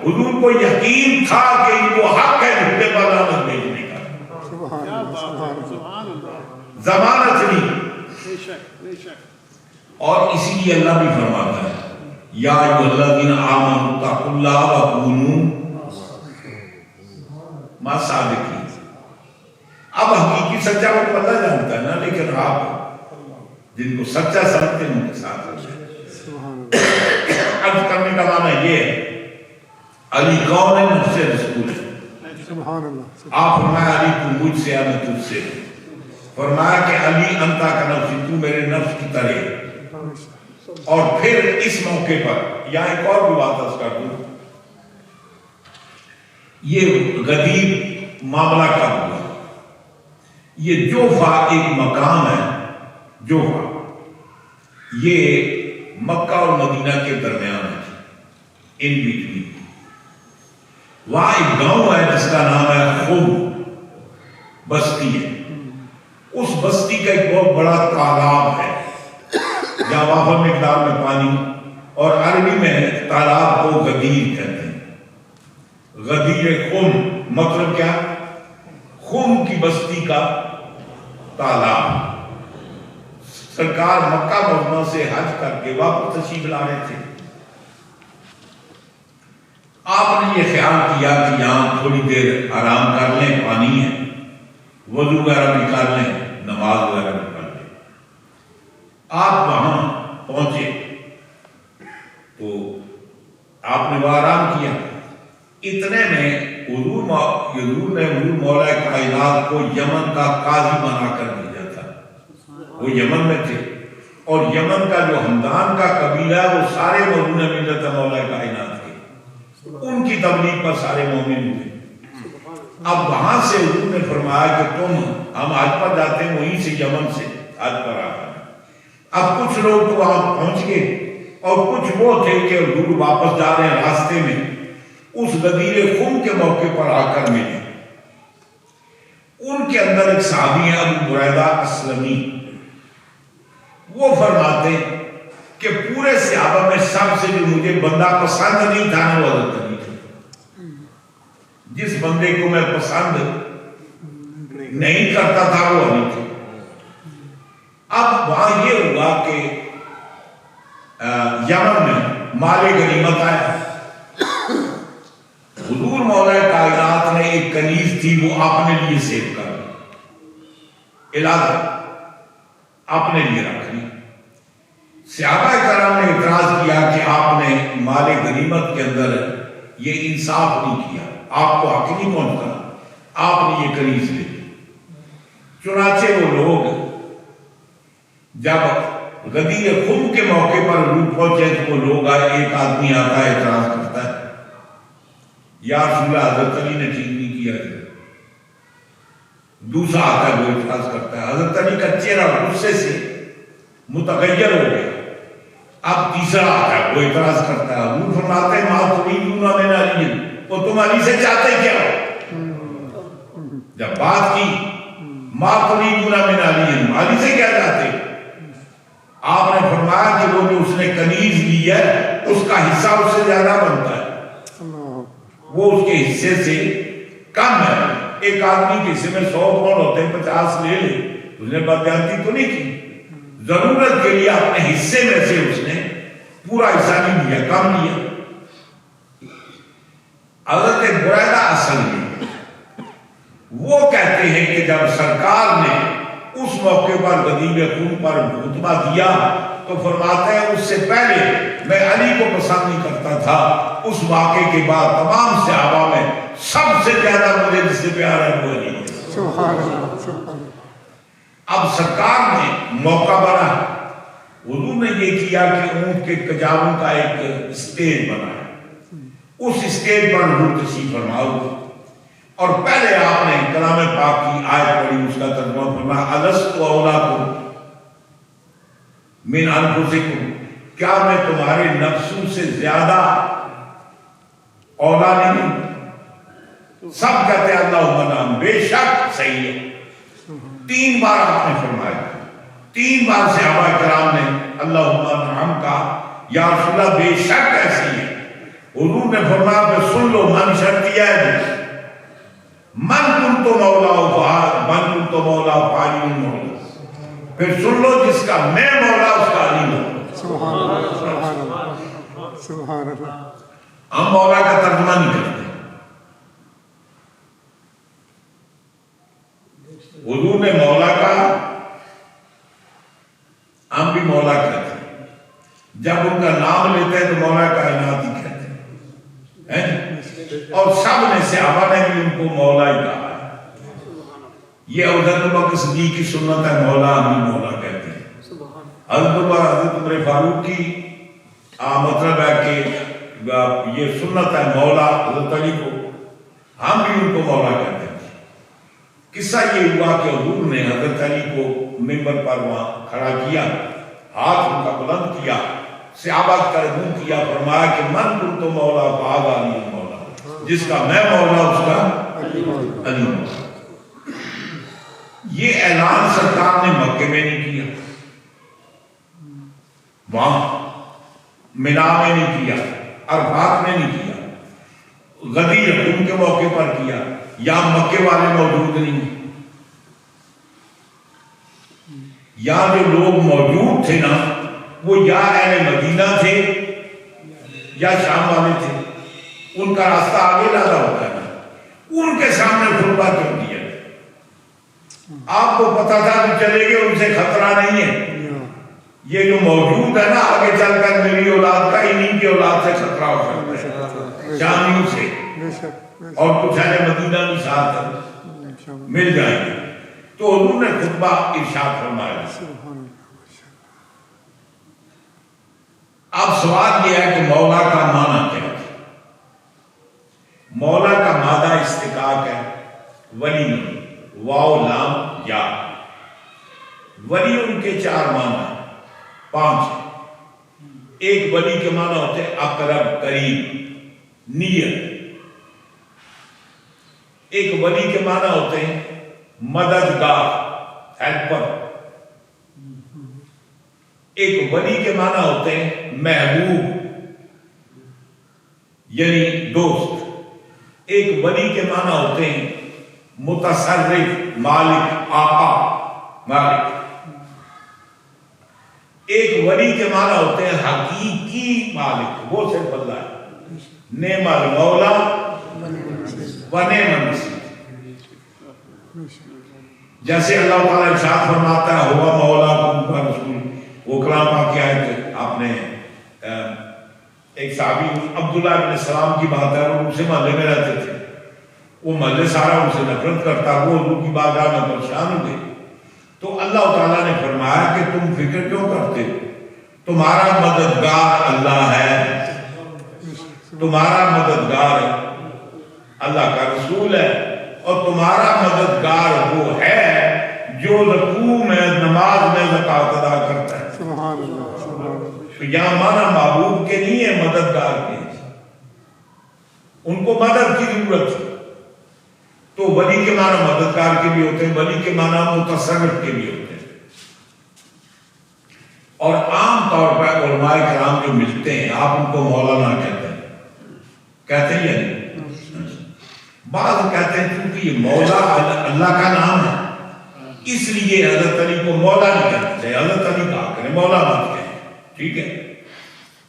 S1: حضور کو یقین تھا کہ ان کو حق ہے جھوٹے پر لعنت بھیجنے کا، ضمانت نہیں۔ اور اسی لیے اللہ بھی فرماتا ہے یا ایھا الذین آمنوا اتقوا اللہ وکونوا مع الصادقین۔ اب حقیقی سچا وہ پتہ جانتا ہے نا، لیکن آپ جن کو سچا سمجھتے ہیں ان کے ساتھ عرض کرنے کا معنی یہ ہے علی کون ہے؟ نفس رسول ہے۔
S2: سبحان اللہ۔
S1: آپ فرمایا علی تو مجھ سے ہے میں تجھ سے، فرمایا کہ علی انتا کا نفسی، تو میرے نفس کی طرح۔ اور پھر اس موقع پر یہاں ایک اور بھی بات عرض کر دوں، یہ غدیر معاملہ کب ہوا؟ یہ جوفا ایک مقام ہے، جوفا یہ مکہ اور مدینہ کے درمیان ہے، ان بٹوین۔ وہاں ایک گاؤں ہے جس کا نام ہے خم، بستی ہے۔ اس بستی کا ایک بہت بڑا تالاب ہے جہاں وافر مقدار میں پانی، اور عربی میں تالاب کو غدیر کہتے ہیں۔ غدیر خم مطلب کیا؟ خم کی بستی کا تالاب۔ سرکار مکہ معظمہ سے حج کر کے واپس تشریف لا رہے تھے، آپ نے یہ خیال کیا کہ یہاں تھوڑی دیر آرام کر لیں، پانی ہے، وضو وغیرہ بھی کر لیں، نماز وغیرہ بھی پڑھ لیں۔ آپ وہاں پہنچے تو آپ نے وہ آرام کیا، اتنے میں حضور نے مولا کائنات کو یمن کا قاضی بنا کر بھیجا تھا۔ وہ یمن میں تھے، اور یمن کا جو ہمدان کا قبیلہ ہے وہ سارے مومن ملت ہے مولا کائنات کے، ان کی تبلیغ پر سارے مومن ہوئے۔ اب وہاں سے حضور نے فرمایا کہ تم ہم حج پر جاتے ہیں، وہیں سے یمن سے حج پر آتا ہے۔ اب کچھ لوگ تو وہاں پہنچ گئے، اور کچھ وہ تھے کہ حضور واپس جا رہے ہیں، راستے میں اس غدیر خم کے موقع پر آ کر ملے۔ ان کے اندر ایک صحابی ہے ابو بریدہ اسلمی، وہ فرماتے کہ پورے صحابہ میں سب سے جو مجھے بندہ پسند نہیں تھا وہ حضرت علی تھے۔ جس بندے کو میں پسند نہیں کرتا تھا وہ علی تھے۔ اب وہاں یہ ہوا کہ یمن میں مال غنیمت آیا، حضور مولا کائنات نے ایک کنیز تھی وہ اپنے لیے سیو کر لی، علاقہ اپنے لیے رکھ لی۔ صحابہ کرام نے اعتراض کیا کہ آپ نے مال غنیمت کے اندر یہ انصاف نہیں کیا، آپ کو حق نہیں پہنچتا، آپ نے یہ کنیز لے لی۔ چنانچہ وہ لوگ جب غدیر خم کے موقع پر روح پہنچے تو وہ لوگ آئے، ایک آدمی آتا ہے اعتراض کرتا ہے، یا رسول اللہ حضرت علی نے ٹھیک نہیں کیا۔ دوسرا آتا ہے وہ اعتراض کرتا ہے، حضرت علی کا چہرہ غصے سے متغیر ہو گیا۔ اب تیسرا آتا ہے وہ اعتراض کرتا ہے، حضور فرماتے ہیں ما تريدون من علی، وہ تم علی سے چاہتے کیا ہو؟ جب بات کی ما تريدون من علی، علی سے کیا چاہتے؟ آپ نے فرمایا کہ وہ جو اس نے کنیز لی ہے اس کا حصہ اس سے زیادہ بنتا ہے، وہ اس کے حصے سے کم ہے۔ ایک آدمی کے حصے میں 100 پاؤنڈ ہوتے ہیں، 50 لے لے، اس نے بدیانتی تو نہیں کی، ضرورت کے لیے اپنے حصے میں سے اس نے پورا حصہ نہیں دیا، کم دیا۔ حضرت بریدہ اصل میں وہ کہتے ہیں کہ جب سرکار نے اس موقع پر غدیر خون پر خطبہ دیا تو فرماتے ہیں اس سے پہلے میں علی کو پسند نہیں کرتا تھا، اس واقعے کے بعد تمام صحابہ میں سب سے زیادہ مجھے جس سے پیار ہے وہ علی ہے۔
S2: سبحان اللہ، سبحان اللہ۔
S1: اب سرکار نے موقع بنا، حضور نے یہ کیا کہ اونٹ کے کجاووں کا ایک اسٹیج بنایا، اس اسٹیج پر حضور تشریف فرما ہوئے، اور پہلے آپ نے کلام پاک کی آیت پڑھی، اس کا ترجمہ فرمایا الست اولاکم من انفسکم، کیا میں تمہارے نفسوں سے زیادہ اولا نہیں ہوں؟ سب کہتے ہیں اللہم نعم، بے شک صحیح ہے۔ 3 بار آپ نے فرمایا، 3 بار صحابہ کرام نے اللہم نعم کہا، یا رسول اللہ بے شک ایسی ہے۔ حضور نے فرمایا کہ سن لو، من شرطیہ ہے، من کنتو مولا فعال، من کنتو مولا فعالی مولا، پھر سن لو جس کا میں مولا اس کا علی مولا۔
S2: سبحان اللہ، سبحان اللہ، سبحان اللہ۔
S1: ہم مولا کا ترجمہ نہیں کرتے، حضور نے مولا کہا، ہم بھی مولا کہتے ہیں، جب ان کا نام لیتے ہیں تو مولا کائنات ہی کہتے ہیں، اور سب نے صحابہ نے بھی ان کو مولا ہی کہا ہے۔ یہ حضرت بکر صدیق کی سنت ہے، مولا ہم بھی مولا کہتے ہیں۔ حضرت عمر فاروق کی مطلب ہے کہ یہ سنت ہے مولا حضرت علی کو، ہم بھی ان کو مولا کہتے ہیں۔ قصہ یہ ہوا کہ حضور نے حضرت علی کو منبر پر وہاں کھڑا کیا، ہاتھ ان کا بلند کیا، صحابہ کا منہ کیا، فرمایا کہ من کنت مولا فہذا علی مولا، جس کا میں مولا اس کا علی مولا۔ یہ اعلان سرکار نے مکے میں نہیں کیا، وہاں مینا میں نہیں کیا، عرفات میں نہیں کیا، غدیر خم کے موقع پر کیا، یا مکے والے موجود نہیں، یا جو لوگ موجود تھے نا وہ یا اہل مدینہ تھے یا شام والے تھے، ان کا راستہ آگے زیادہ ہوتا ہے، ان کے سامنے خطبہ کیوں دیا؟ آپ کو پتا تھا کہ چلے گئے ان سے خطرہ نہیں ہے، یہ جو موجود ہے نا آگے چل کر میری اولاد کا انہیں کی اولاد سے خطرہ ہو سکتا ہے، شامیوں سے اور کچھ اہل مدینہ بھی ساتھ مل جائیں گے۔ تو انہوں نے خطبہ ارشاد فرمایا۔ اب سوال یہ ہے کہ مولا کا معنی کیا ہے؟ مولا کا مادہ استقاق ہے ولی، واو لام یا۔ ولی ان کے 4 معنی 5۔ ایک ولی کے معنی ہوتے ہیں اقرب، قریب، نیت۔ ایک ولی کے معنی ہوتے ہیں مددگار، ہیلپر۔ ایک ولی کے معنی ہوتے ہیں محبوب یعنی دوست۔ ایک ولی کے معنی ہوتے ہیں متصرف، مالک، آقا، مالک۔ ایک ولی کے معنی ہوتے ہیں حقیقی مالک، وہ صرف اللہ ہے، نعم المولا و نعم النصیر۔ جیسے اللہ تعالیٰ ارشاد فرماتا ہے ہوا مولاکم و رسول، وہ کلام پاک کی آیت آپ نے ایک صحابی عبداللہ بن سلام کی بات ہے، وہ ان سے محلے میں رہتے تھے، وہ محلے سارا ان سے نفرت کرتا، وہ حضور کی بارگاہ میں پریشان ہوئے، تو اللہ تعالیٰ نے فرمایا کہ تم فکر کیوں کرتے ہو، تمہارا مددگار اللہ ہے، تمہارا مددگار اللہ کا رسول ہے، اور تمہارا مددگار وہ ہے جو رکوع میں نماز میں زکوٰۃ ادا کرتا ہے۔
S2: سبحان اللہ، سبحان اللہ۔
S1: تو یہاں معنی معبود کے نہیں ہے، مددگار کے، ان کو مدد کی ضرورت ہے۔ تو ولی کے معنی مددگار کے بھی ہوتے ہیں، ولی کے معنی متصرف کے بھی ہوتے ہیں۔ اور عام طور پر علماء کرام جو ملتے ہیں آپ ان کو مولانا کہتے ہیں یا نہیں؟ بعض کہتے ہیں کیونکہ یہ مولا اللہ کا نام ہے اس لیے حضرت علی کو مولا نہیں کہنا چاہیے، حضرت علی کہا کریں، مولا مت کہیں، ٹھیک ہے،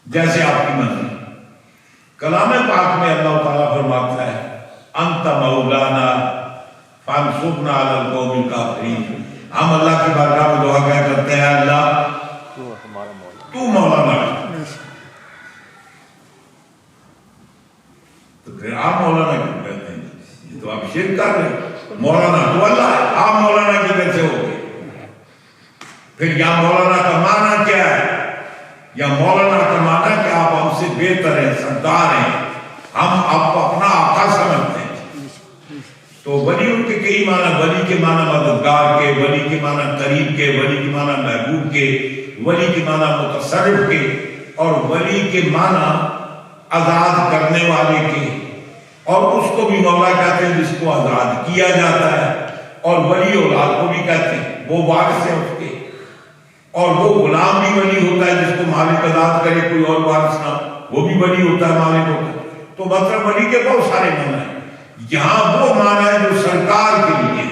S1: جیسے آپ کی مرضی۔ کلام پاک میں اللہ تعالیٰ فرماتا ہے انت مولانا فانصرنا علی القوم الکافرین، ہم اللہ کی بارگاہ میں دعا کیا کرتے ہیں اللہ تو مولانا ہے، تو پھر آپ مولانا کیوں کہتے ہیں؟ یہ تو آپ شرک کر رہے ہیں، مولانا تو اللہ ہے، آپ مولانا کی کیسے ہو گئے؟ پھر یا مولانا کا معنی کیا ہے؟ یا مولانا کا معنی کہ آپ ہم سے بہتر ہیں، سردار ہیں، ہم آپ کو اپنا آقا سمجھتے ہیں۔ تو ولی ان کے کئی معنی، ولی کے معنی مددگار کے، ولی کے معنی قریب کے، ولی کے معنی محبوب کے، ولی کے معنی متصرف کے، اور ولی کے معنی آزاد کرنے والے کے، اور اس کو بھی مولا کہتے ہیں جس کو آزاد کیا جاتا ہے، اور ولی اولاد کو بھی کہتے ہیں، وہ وارث ہے اس کے، اور وہ غلام بھی ولی ہوتا ہے جس کو مالک آزاد کرے کوئی اور وارث نہ، وہ بھی ولی ہوتا ہے، مالک ہوتا ہے۔ تو مطلب ولی کے بہت سارے معنی ہیں، یہاں وہ معنی ہے جو سرکار کے لیے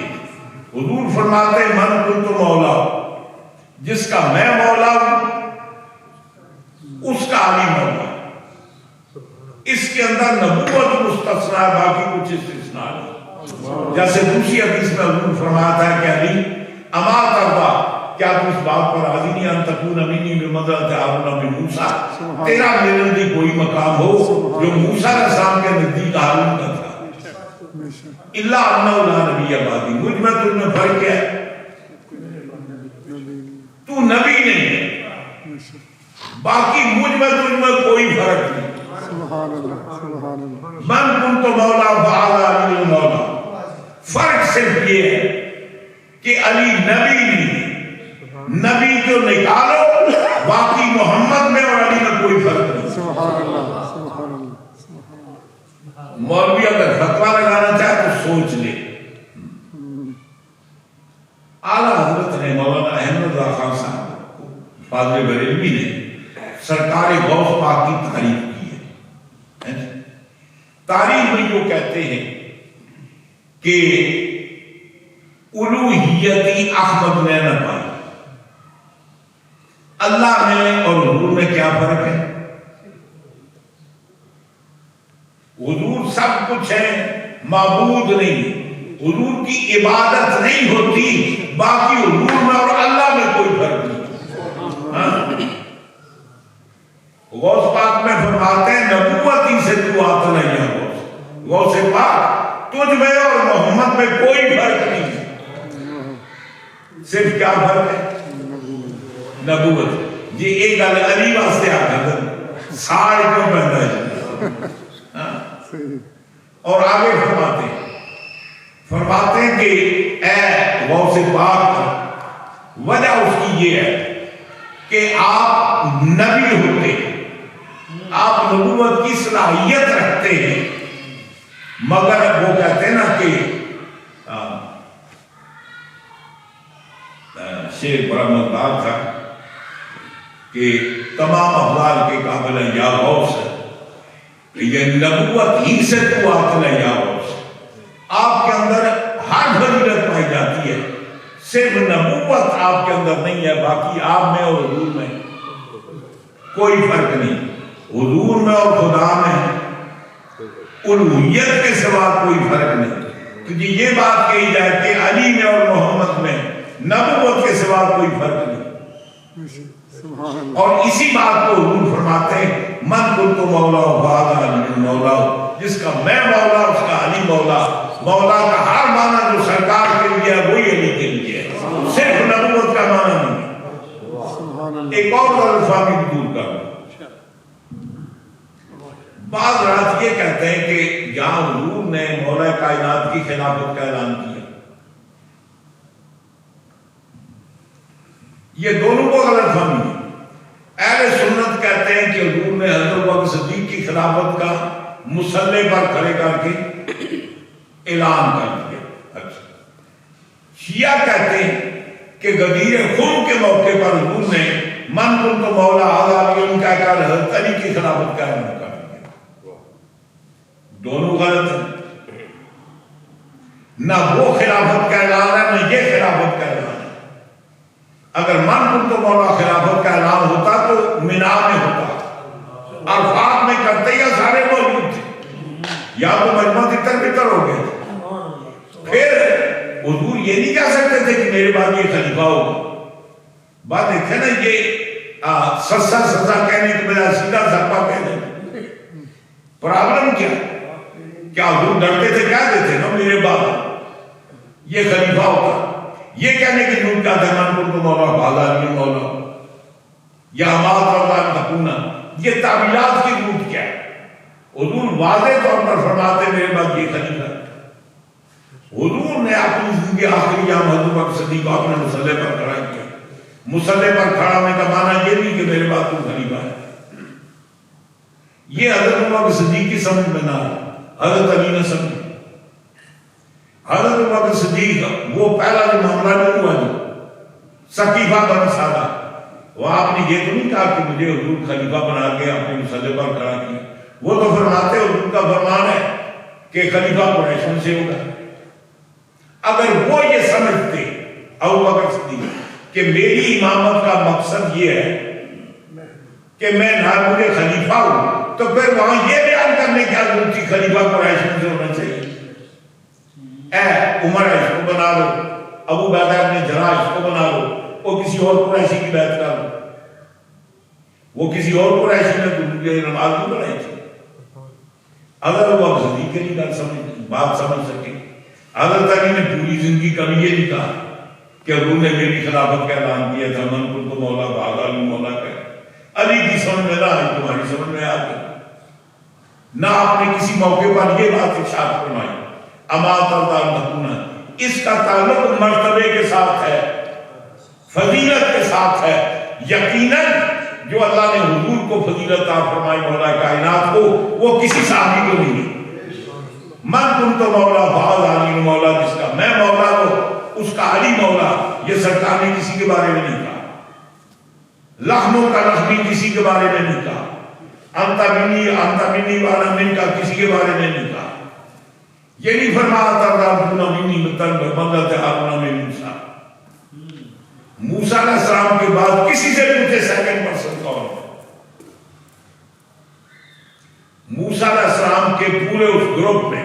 S1: حضور فرماتے ہیں من کنت مولا، جس کا میں مولا ہوں اس کا علی مولا۔ اس کے اندر نبوت مستثنا ہے، باقی کچھ استثناء نہیں۔ جیسے دوسری حدیث میں حضور فرماتا ہے کہ علی اما ترضا، کیا تو اس بات پر راضی نہیں ان تکون منی بمنزلۃ ہارون بن موسیٰ، تیرا میرے نزدیک کوئی مقام ہو جو موسیٰ علیہ السلام کے نزدیک ہارون کا تھا، الا انہ لا نبی بعدی، مجھ میں تجھ میں فرق کیا ہے؟ تو نبی نہیں ہے، باقی مجھ میں تجھ میں کوئی فرق نہیں۔
S2: سبحان اللہ، سبحان اللہ۔
S1: من کنت مولا فعلی علی المولا، فرق صرف یہ ہے کہ علی نبی نہیں ہے، نبی جو نکالو باقی محمد میں اور علی میں کوئی فرق نہیں۔
S2: سبحان اللہ، سبحان اللہ، سبحان اللہ۔
S1: مولوی اگر فتویٰ لگانا چاہے تو سوچ لے۔ اعلیٰ حضرت نے مولانا احمد رضا خان صاحب فاضل بریلوی نے سرکار غوث پاک کی تعریف کی ہے۔ تعریف میں جو کہتے ہیں کہ الوہیتی احمد نے نہ پائی، اللہ میں اور حضور میں کیا فرق ہے؟ حضور سب کچھ ہے، معبود نہیں، حضور کی عبادت نہیں ہوتی، باقی حضور میں اور اللہ میں کوئی فرق نہیں۔ غوث پاک میں فرماتے ہیں نبوتی سے تو آتا نہیں ہے، غوث پاک تجھ میں اور محمد میں کوئی فرق نہیں ہے، صرف کیا فرق ہے؟ نبوت۔ یہ ایک گل علی واسطے آ کر ساڑھ کیوں پہنتا ہے، اور آگے فرماتے ہیں کہ اے غوث پاک، وجہ اس کی یہ ہے کہ آپ نبی ہوتے ہیں، آپ نبوت کی صلاحیت رکھتے ہیں، مگر وہ کہتے ہیں نا کہ شیر بڑا مزدار تھا کہ تمام افضال کے قابل ہے یا غوث، یہ نبوت ہی سے تو عاطل ہے یا غوث، آپ کے اندر ہر فضیلت پائی جاتی ہے صرف نبوت آپ کے اندر نہیں ہے، باقی آپ میں اور حضور میں کوئی فرق نہیں. حضور میں اور خدا میں الوہیت کے سوا کوئی فرق نہیں. تو یہ بات کہی جائے کہ علی میں اور محمد میں نبوت کے سوا کوئی فرق نہیں. اور اسی بات کو حضور فرماتے ہیں من کنت مولا فہذا علی مولا، جس کا میں مولا اس کا علی مولا. مولا کا ہر معنی جو سرکار کے لیے ہے وہی علی کے لیے ہے، صرف نبوت کا معنی نہیں. ایک اور غلط فہمی دور کر دوں. بعض رات یہ کہتے ہیں کہ جہاں حضور نے مولا کائنات کی خلافت کا اعلان کیا، یہ دونوں کو غلط فہمی ہے. اہل سنت کہتے ہیں کہ حضور نے حضرت ابوبکر صدیق کی خلافت کا مصلی پر کھڑے کر کے اعلان کر دیا. اچھا، شیعہ کہتے ہیں کہ غدیر خون کے موقع پر حضور نے من کنت مولا فہذا علی کہہ کر حضرت علی کی خلافت کا اعلان کر دیا. دونوں غلط ہیں. نہ وہ خلافت کا اعلان ہے نہ یہ خلافت کا اعلان ہے. اگر من کنت مولا خلافت کا اعلان ہوتا تو مینا میں ہوتا، عرفات میں کرتے یا سارے موجود تھے، یا تو مجمع تتر بتر ہو گئے. پھر حضور یہ نہیں کہہ سکتے تھے کہ میرے بعد یہ خلیفہ ہوگا. بات دیکھیں نا، یہ سسا سزا کہنے کے بجائے سیدھا زرپا کہنے. پرابلم کیا حضور ڈرتے تھے؟ کہہ دیتے نا میرے بعد یہ خلیفہ ہوگا. یہ کہنے کی ضرورت کیا تھا من کنت مولا فہذا علی مولا یا امات اللہ تکونا؟ یہ تعویلات کی ضرورت کیا ہے؟ حضور واضح طور پر فرماتے میرے بعد یہ خلیفہ. حضور نے اپنی زندگی آخری جام حضرت ابوبکر صدیق کو اپنے مصلی پر کھڑا کیا. مصلی پر کھڑا ہونے کا معنی یہ نہیں کہ میرے بعد تو خلیفہ ہے. یہ حضرت ابوبکر صدیق کی سمجھ میں نہ ہے، حضرت علی نے سمجھ. حضرت ابوبکر صدیق وہ پہلا جو معاملہ نہیں ہوا جو سقیفہ بن سادہ، وہ آپ نے یہ تو نہیں کہا کہ مجھے حضور خلیفہ بنا کے اپنے مصلی پر کھڑا کیا. وہ تو فرماتے حضور کا فرمان ہے کہ خلیفہ قریش میں سے ہوگا. اگر وہ یہ سمجھتے ابوبکر صدیق کہ میری امامت کا مقصد یہ ہے کہ میں نہ مجھے خلیفہ ہوں، تو پھر وہاں یہ بیان کرنے کی ضرورت تھی خلیفہ قریش میں سے ہونا چاہیے. اے عمر اس کو بنا لو، ابو عبیدہ ابن جراح اس کو بنا لو، وہ کسی اور قریشی کی بیعت کر لو. وہ کسی اور قریشی نے تو نماز نہیں بنائی تھی. اگر وہ اب صدیق کے لیے بات سمجھ سکے. حضرت علی نے پوری زندگی کبھی یہ نہیں کہا کہ حضور نے میری خلافت کا اعلان کیا تھا من کنت مولا فہذا علی مولا کا. علی کی سمجھ میں نہ آئی، تمہاری سمجھ میں آ گئی. نہ آپ نے کسی موقع پر یہ بات ارشاد فرمائی امات اللہ تکونا. اس کا تعلق مرتبے کے ساتھ ہے، فضیلت کے ساتھ ہے. یقیناً جو اللہ نے حضور کو فضیلت عطا فرمائی مولا کائنات کو، وہ کسی صحابی کو نہیں. من کنت مولا فہذا علی مولا، جس کا میں مولا ہوں اس کا علی مولا. یہ سرکار نے کسی کے بارے میں نہیں کہا. لخموں کا لخمی کسی کے بارے میں نہیں کہا. انت منی وانا من کا کسی کے بارے میں نہیں کہا. یہ نہیں فرمایا ترغبون منی بمنزلۃ ہارون من موسیٰ. موسیٰ علیہ السلام کے بعد کسی سے پوچھے سیکنڈ پرسن کون ہے؟ موسیٰ علیہ السلام کے پورے اس گروپ میں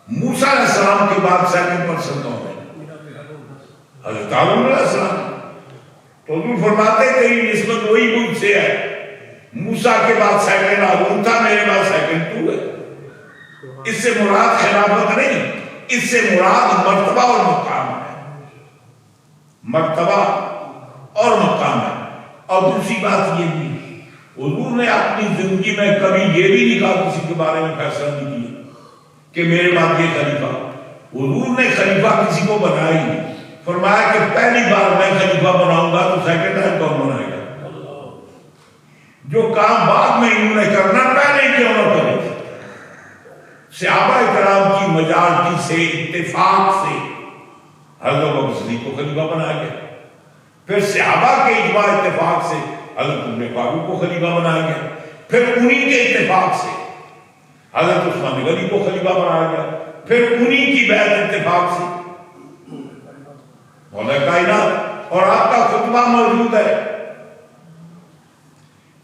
S1: موسیٰ علیہ السلام کے بعد سیکنڈ پرسن کون ہے؟ حضرت ہارون علیہ السلام. تو حضور فرماتے ہیں تیری نسبت وہی مجھ سے ہے. موسیٰ کے بعد سیکنڈ ہارون تھا، میرے بعد سیکنڈ تو ہے. اس سے مراد خلافت نہیں، اس سے مراد مرتبہ اور مقام ہے. مرتبہ اور مقام ہے. اور دوسری بات یہ بھی حضور نے اپنی زندگی میں کبھی یہ بھی نہیں کہا، کسی کے بارے میں فیصلہ نہیں کیا کہ میرے بعد یہ خلیفہ. حضور نے خلیفہ کسی کو بنایا ہی نہیں. فرمایا کہ پہلی بار میں خلیفہ بناؤں گا تو سیکنڈ ٹائم کون بنائے گا؟ جو کام بعد میں انہوں نے کرنا پہلے کیوں نہ کرے. صحابہ کرام کی مجارٹی سے اتفاق سے حضرت ابوبکر صدیق کو خلیفہ بنایا گیا. پھر صحابہ کے اجماع اتفاق سے حضرت عمر فاروق کو خلیفہ بنایا گیا. پھر انہی کے اتفاق سے حضرت عثمان غنی کو خلیفہ بنایا گیا. پھر انہی کی بیعت اتفاق سے مولا کائنات، اور آپ کا خطبہ موجود ہے،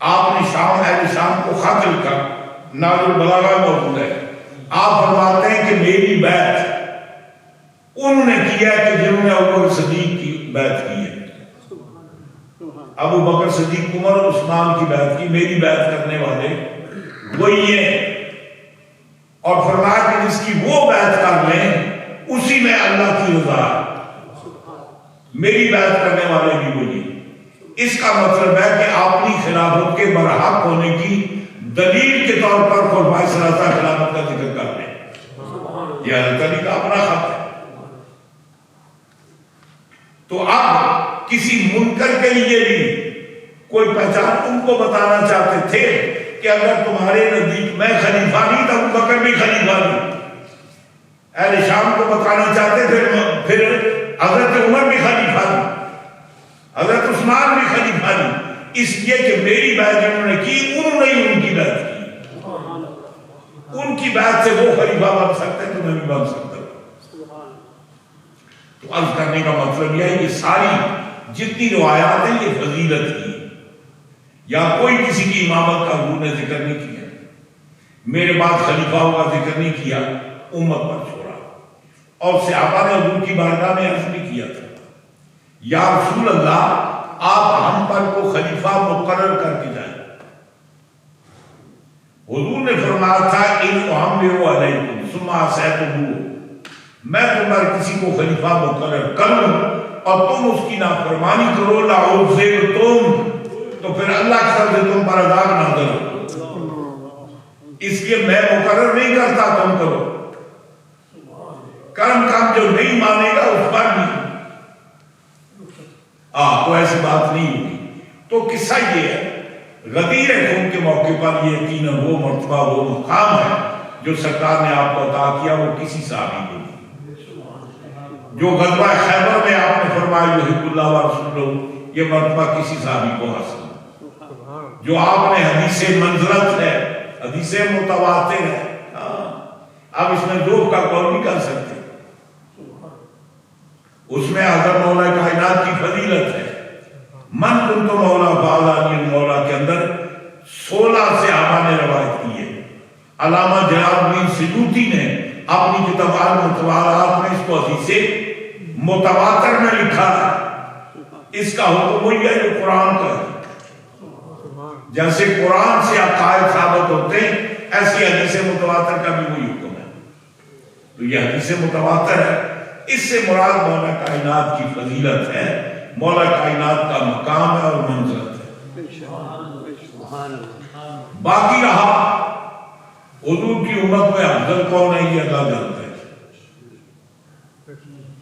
S1: آپ نے شام اہل شام کو خط لکھا، نازل البلاغہ موجود ہے۔ آپ فرماتے ہیں کہ میری بیعت انہوں نے کیا ہے کہ جنہوں نے ابو بکر صدیق کی بیعت کی ہے۔ ابو بکر صدیق، عمر اور عثمان کی بیعت کی، میری بیعت کرنے والے وہی ہیں۔ اور فرمایا کہ جس کی وہ بیعت کر لیں اسی میں اللہ کی رضا ہے۔ میری بیعت کرنے والے بھی وہی ہیں۔ اس کا مطلب ہے کہ اپنی خلافت کے برحق ہونے کی دلیل کے طور پر خلفائے ثلاثہ خلافت کا ذکر کر لیں۔ یہ حضرت علی کا اپنا خط ہے۔ تو اب کسی منکر کے لیے بھی کوئی پہچان ان کو بتانا چاہتے تھے کہ اگر تمہارے نزدیک میں خلیفہ نہیں تو ابو بکر بھی خلیفہ نہیں۔ اہل شام کو بتانا چاہتے تھے پھر حضرت عمر بھی خلیفہ نہیں، حضرت عثمان بھی خلیفہ نہیں، اس لیے کہ میری بیعت انہوں نے کی، انہوں نے ان کی بیعت کی۔ ان کی بیعت سے وہ خلیفہ بن سکتے تو میں بھی بن سکتا۔ تو عرض کرنے کا مطلب یہ ہے کہ ساری جتنی روایات ہیں یہ فضیلت کی، یا کوئی کسی کی امامت کا حضور نے ذکر نہیں کیا، میرے بعد خلیفہ کا ذکر نہیں کیا، امت پر چھوڑا۔ اور صحابہ نے حضور کی بارگاہ میں عرض بھی کیا تھا، یا رسول اللہ آپ ہم پر کو خلیفہ مقرر کر کے جائیں۔ حضور نے فرمایا تھا ان اعمر علیکم ثم اسیتموہ، میں تم پر کسی کو خلیفہ مقرر کروں اور تم اس کی نافرمانی کرو، لأعذبکم، تو پھر اللہ کی طرف سے تم پر عذاب نازل ہو۔ اس لیے میں مقرر نہیں کرتا، تم کرو۔ کرم کام جو نہیں مانے گا اس پر نہیں، تو ایسی بات نہیں ہوگی۔ تو قصہ یہ ہے، غدیر خون کے موقع پر یہ یقیناً وہ مرتبہ وہ مقام ہے جو سرکار نے آپ کو عطا کیا، وہ کسی صحابی کو نہیں۔ جو غزوہ خیبر میں آپ نے فرمایا یحب اللہ ورسولہ، یہ مرتبہ کسی صحابی کو حاصل ہے۔ جو آپ نے حدیث منزلت ہے، حدیث متواتر ہے، آپ اس میں ذوق کا قول نہیں کر سکتے، اس میں حضرت مولا کائنات کی فضیلت ہے۔ من کنت مولا فاعلانی المولا کے اندر 16 صحابہ نے روایت کی ہے۔ علامہ جلال الدین سیوطی نے اپنی کتاب المتواترات میں اس کو حدیث متواتر میں لکھا ہے۔ اس کا حکم وہی ہے جو قرآن کا ہے۔ جیسے قرآن سے عقائد ثابت ہوتے ہیں، ایسی حدیث متواتر کا بھی وہی حکم ہے۔ تو یہ حدیث متواتر ہے، اس سے مراد مولا کائنات کی فضیلت ہے، مولا کائنات کا مقام ہے اور منزلت ہے۔ باقی رہا حضور کی امت میں افضل کون ہے یہ اللہ جانتا ہے۔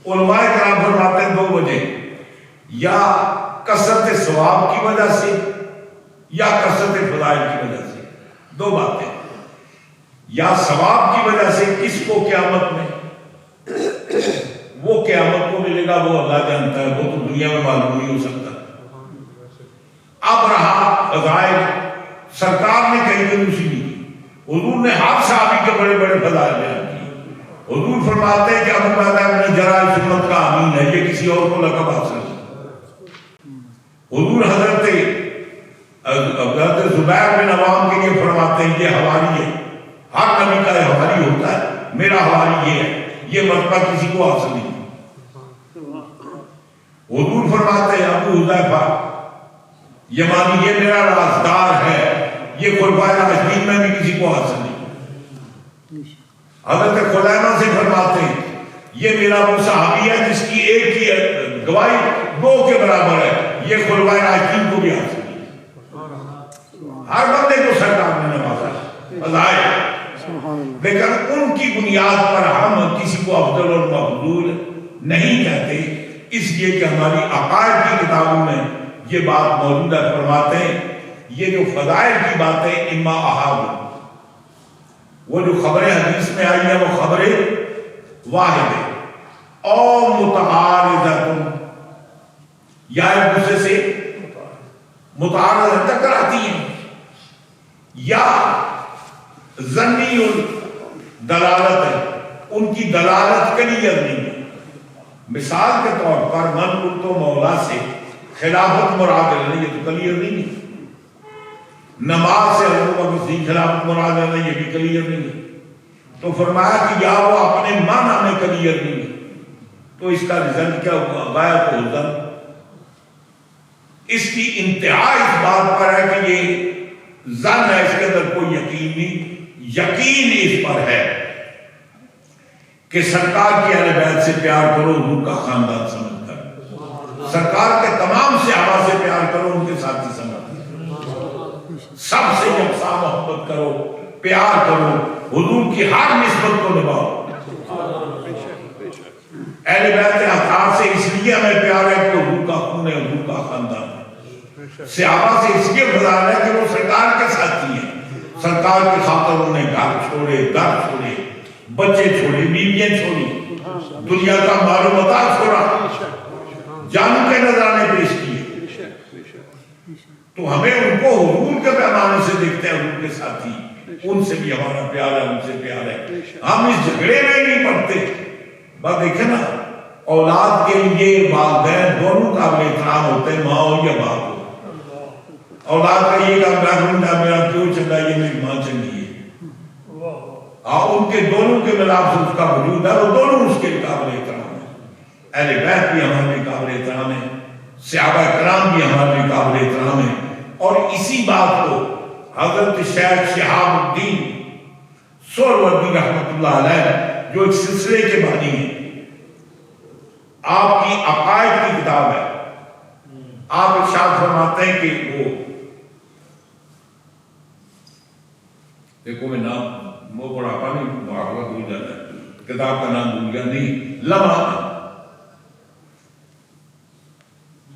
S1: علماء کرام فرماتے ہیں 2 وجہ، یا کثرت ثواب کی وجہ سے یا کثرت فضائل کی وجہ سے۔ 2 باتیں، یا ثواب کی وجہ سے کس کو قیامت میں، وہ قیامت کو ملے گا وہ اللہ جانتا ہے، وہ تو دنیا میں معلوم نہیں ہو سکتا۔ اب رہا فضائل، سرکار نے کہیں کنجوسی نہیں کی، حضور نے ہر صحابی کے بڑے بڑے فضائل بیان کیے۔ حضور فرماتے ہیں کہ ابو عبیدہ بن جراح سنت کا امین ہے، یہ کسی اور کو لقب حاصل نہیں۔ حضور حضرت زبیر بن عوام کے لیے فرماتے ہیں یہ حواری ہے، ہر نبی کا حواری ہوتا ہے، میرا حواری یہ ہے، یہ مرتبہ کسی کو حاصل نہیں۔ حضور فرماتے ہیں ابو حذیفہ یمانی یہ میرا رازدار ہے، یہ خلفائے راشدین میں بھی کسی کو حاصل نہیں۔ حضرت خزیمہ سے فرماتے ہیں یہ میرا وہ صحابی ہے جس کی ایک کی گواہی 2 کے برابر ہے، یہ خلفائے راشدین کو بھی حاصل نہیں۔ ہر بندے کو سرکار نے نوازا فضائل، لیکن ان کی بنیاد پر ہم کسی کو افضل اور مفضول نہیں کہتے، اس لیے کہ ہماری عقائد کی کتابوں میں یہ بات موجود ہے۔ فرماتے ہیں یہ جو فضائل کی باتیں اما احاد، وہ جو خبریں حدیث میں آئی ہیں وہ خبریں واحد ہے، اور متعارضۃ، یا ایک دوسرے سے متعارض ٹکراتی ہیں، یا ظنی دلالت ہے، ان کی دلالت کلیئر نہیں ہے۔ مثال کے طور پر من کن تو مولا سے خلافت مراد ہے، یہ تو کلیئر نہیں ہے۔ نماز سے حضرت ابو بکر صدیق خلافت مراد ہے، یہ بھی کلیئر نہیں ہے۔ تو فرمایا کہ یا وہ اپنے معنی میں کلیئر نہیں ہے، تو اس کا رزلٹ کیا ہوا؟ غایت الحزن۔ اس کی انتہا اس بات پر ہے کہ یہ ظن ہے، اس کے اندر کوئی یقین نہیں۔ یقین اس پر ہے کہ سرکار کی اہل بیت سے پیار کرو حضور کا خاندان سمجھ کر، سرکار کے تمام صحابہ سے پیار کرو ان کے ساتھی سمجھ کر، سب سے یکساں محبت کرو، پیار کرو، حضور کی ہر نسبت کو نبھاؤ۔ اہل بیت اطہار سے اس لیے ہمیں پیار ہے کہ حضور کا خون ہے، حضور کا خاندان ہے۔ صحابہ سے اس لیے فضل ہے کہ وہ سرکار کے ساتھی ہیں، سرکار کی خاطر انہوں نے گھر چھوڑے، در چھوڑے، بچے چھوڑے، بیویاں چھوڑی، دنیا کا مال و متاع چھوڑا، جانوں کے نذرانے پیش کیے۔ تو ہمیں ان کو حضور کے پیمانے سے دیکھتے ہیں، حضور کے ساتھی، ان سے بھی ہمارا پیار ہے، ان سے پیار ہے۔ ہم اس جھگڑے میں نہیں پڑتے۔ بات دیکھیں نا، اولاد کے لیے والدین دونوں قابل احترام ہوتے ہیں، ماں ہو یا باپ ہو۔ اولاد کا یہ کام میرا کیوں چنگا، یہ میری ماں چنگی ہے، ان کے دونوں کے ملاپ سے اس کا وجود ہے، وہ دونوں اس کے قابل احترام ہیں۔ اہل بیت بھی ہمارے لیے قابل احترام ہے، صحابہ کرام بھی ہمارے لیے قابل احترام ہے۔ اور اسی بات کو حضرت شیخ شہاب الدین سہروردی رحمۃ اللہ علیہ جو ایک سلسلے کے بانی ہیں، آپ کی عقائد کی کتاب ہے، آپ ارشاد فرماتے ہیں کہ دیکھو میں نام وہ بڑھاپا نہیں بڑھاپا بھول جاتا ہے، کتاب کا نام بھول گیا، نہیں لمحہ،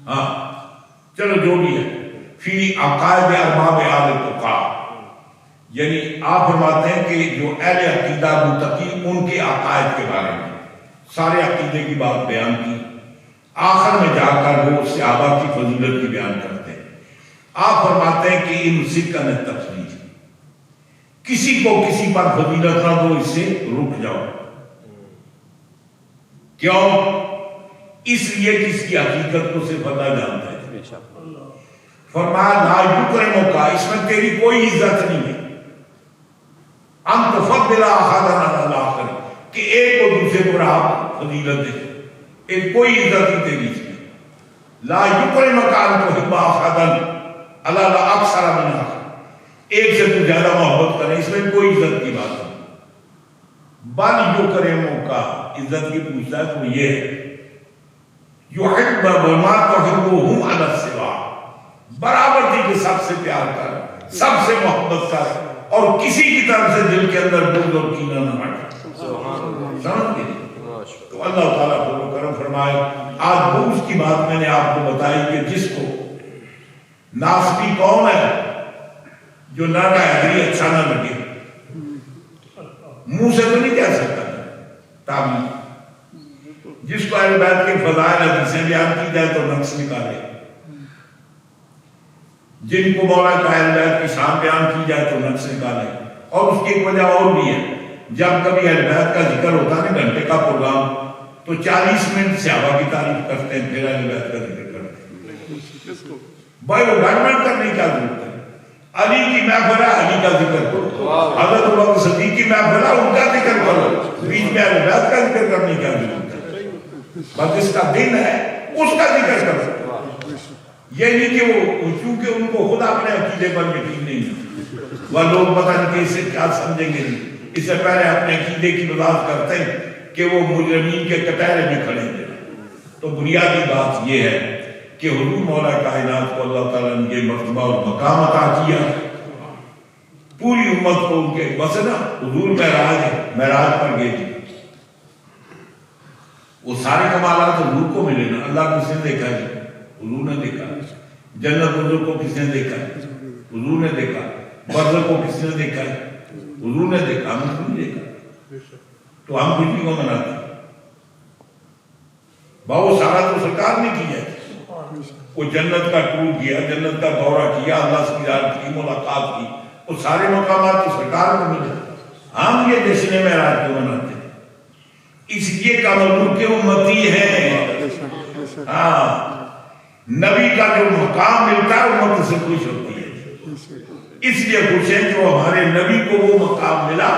S1: ہاں چلو جو بھی ہے، فی عقائد ارباب اہل التقیٰ، یعنی آپ فرماتے ہیں کہ جو اہل عقیدہ متقی ان کے عقائد کے بارے میں سارے عقیدے کی بات بیان کی، آخر میں جا کر وہ صحابہ کی فضیلت کی بیان کرتے ہیں۔ آپ فرماتے ہیں کہ ان سکن تفضیل، کسی کو کسی پر فضیلت نہ دو، اس سے رک جاؤ۔ کیوں؟ اس لیے کہ اس کی حقیقت کو صرف اللہ جانتا ہے۔ فرمایا لا یکرمک، اس میں تیری کوئی عزت نہیں ہے، ان تفضل احدا علی الاخر، کہ ایک کو دوسرے پر آپ فضیلت دے، ایک کوئی عزت نہیں تیری اس میں۔ لا یکرمک ان تحب احدا علی اکثر من اخر، ایک سے تو زیادہ محبت کرے، اس میں کوئی عزت کی بات نہیں۔ بل یکرمک، عزت کی پوچھتا ہے تو یہ ہے یحب بما تحبه علی السوا، برابر کے سب سے پیار کر، سب سے محبت کر، اور کسی کی طرف سے دل کے اندر بغض اور کینہ نہ رکھ۔ سمجھ گئے؟ تو اللہ تعالیٰ کو کرم فرمائے۔ آج بغض کی بات میں نے آپ کو بتائی کہ جس کو ناسبی کون ہے جو نانا حیدری اچھا نہ لگے، منہ سے تو نہیں کہہ سکتا تعبیر، جس کو اہل بیت کے فضائل حدیثیں بیان کی جائے تو نقص نکالے، جن کو مولا کا اہل بیت کی شان بیان کی جائے تو نقص نکالے۔ اور اس کی ایک وجہ اور بھی ہے، جب کبھی اہل بیت کا ذکر ہوتا ہے گھنٹے کا پروگرام، تو 40 منٹ صحابہ کی تعریف کرتے ہیں، پھر اہل بیت کا ذکر کرتے ہیں۔ بھائی وہ گڑبڑ کرنے کی ضرورت ہے؟ علی کی محفل ہے، علی کا ذکر کرو، حضرت ابو بکر صدیق کی محفل ہے، ان کا ذکر کرو، بیچ میں اہل بیت کا ذکر کرنے کی ضرورت ہے؟ بس اس کا دن ہے اس کا ذکر کرو۔ یہ نہیں کہ وہ چونکہ ان کو خود اپنے عقیدے پر یقین نہیں ہے، وہ لوگ پتہ نہیں کہ اسے کیا سمجھیں گے، اس سے پہلے اپنے عقیدے کی وضاحت کرتے ہیں کہ وہ مجرمین کے کٹہرے میں کھڑے ہیں۔ تو بنیادی بات یہ ہے کہ حضور مولا کائنات کو اللہ تعالیٰ نے یہ مرتبہ اور مقام عطا کیا، پوری امت کو ان کے بس نا حضور معراج پر گئے تھے، وہ سارے کمالات حضور کو ملے نا۔ اللہ کو کس نے دیکھا ہے؟ حضور نے دیکھا۔ جنت حضور کو کس نے دیکھا ہے؟ حضور نے دیکھا۔ برزخ کو کس نے دیکھا ہے؟ حضور نے دیکھا، ہم نے نہیں دیکھا، تو ہم خوشی کو مناتے ہیں۔ بہت سارا تو سرکار نے کیا ہے، وہ جنت کا ٹور کیا، جنت کا دورہ کیا، اللہ سے زیارت کی، ملاقات کی، وہ سارے مقامات تو سرکار کو ملے۔ ہم یہ جشن معراج کو مناتے ہیں اس لیے کہ ہم ان کے امتی ہیں، ہاں نبی کا جو مقام ملتا ہے امت سے خوش ہوتی ہے، اس لیے خوش ہیں کہ وہ ہمارے نبی کو وہ مقام ملا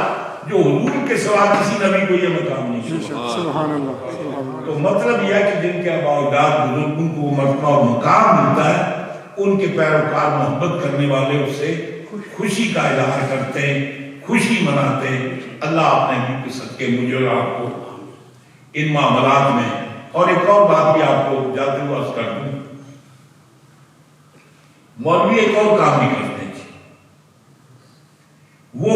S1: جو حضور کے سوا کسی نبی کو یہ مقام نہیں ملا۔
S2: سبحان اللہ سبحان اللہ۔
S1: تو مطلب یہ ہے کہ جن کے آباء و اجداد بزرگوں کو وہ مرتبہ اور مقام ملتا ہے، ان کے پیروکار محبت کرنے والے اس سے خوشی کا اظہار کرتے ہیں، خوشی مناتے ہیں۔ اللہ اپنے نبی کے صدقے مجھے اور آپ کو ان معاملات میں، اور ایک اور بات بھی آپ کو جاتے ہوئے عرض کر دوں، مولوی ایک اور کام بھی کرتے ہیں، وہ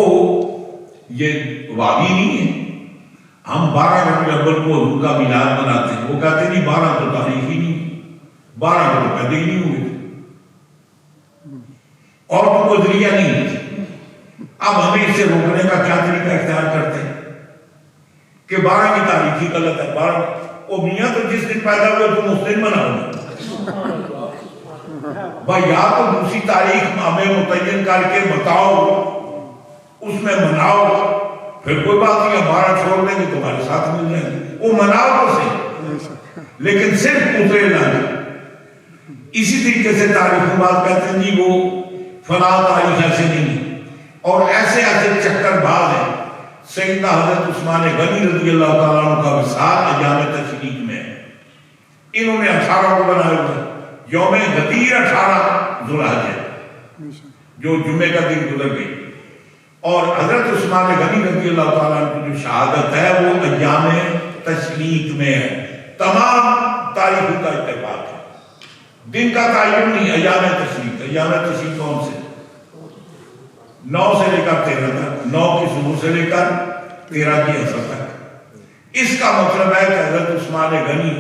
S1: یہ وابی نہیں ہے۔ ہم 12 ربیع الاول کو حضور کا میلاد مناتے ہیں، وہ کہتے ہیں نہیں 12 تو تاریخ ہی نہیں، 12 تو پیدا ہی نہیں ہوئے، اور تو کوئی ذریعہ نہیں ہے۔ اب ہمیں اسے روکنے کا کیا طریقہ اختیار کرتے ہیں کہ 12 کی تاریخ ہی غلط ہے، 12 او میاں تو جس دن پیدا ہوئے تم اس دن مناؤ بھائی، یا تو دوسری تاریخ ہمیں متعین کر کے بتاؤ، اس میں مناؤ، پھر کوئی بات نہیں، 12 چھوڑ دیں گے تمہارے ساتھ مل جائیں گے، وہ مناؤ تو صحیح، لیکن صرف اترے نہ جائے۔ اسی طریقے سے تاریخ بات کہتے ہیں جی وہ فلاں تاریخ ایسے نہیں، اور ایسے ایسے چکر باز ہیں۔ سیدنا حضرت عثمان غنی رضی اللہ تعالیٰ عنہ کا وصال ایام تشریق میں ہے، انہوں نے 18 کو بنایا ہوئے، یوم غدیر 18 ذوالحجہ جو جمعے کا دن گزر گئی، اور حضرت عثمان غنی رضی اللہ تعالیٰ عنہ کی جو شہادت ہے وہ ایام تشریق میں ہے۔ تمام تاریخوں کا اتفاق ہے، دن کا تعین نہیں، ایام تشریق۔ ایام تشریق کون سے؟ 9 سے لے کر 13 تک، 9 کی صبح سے لے کر 13 کی عصر تک۔ اس کا مطلب ہے کہ حضرت عثمان غنی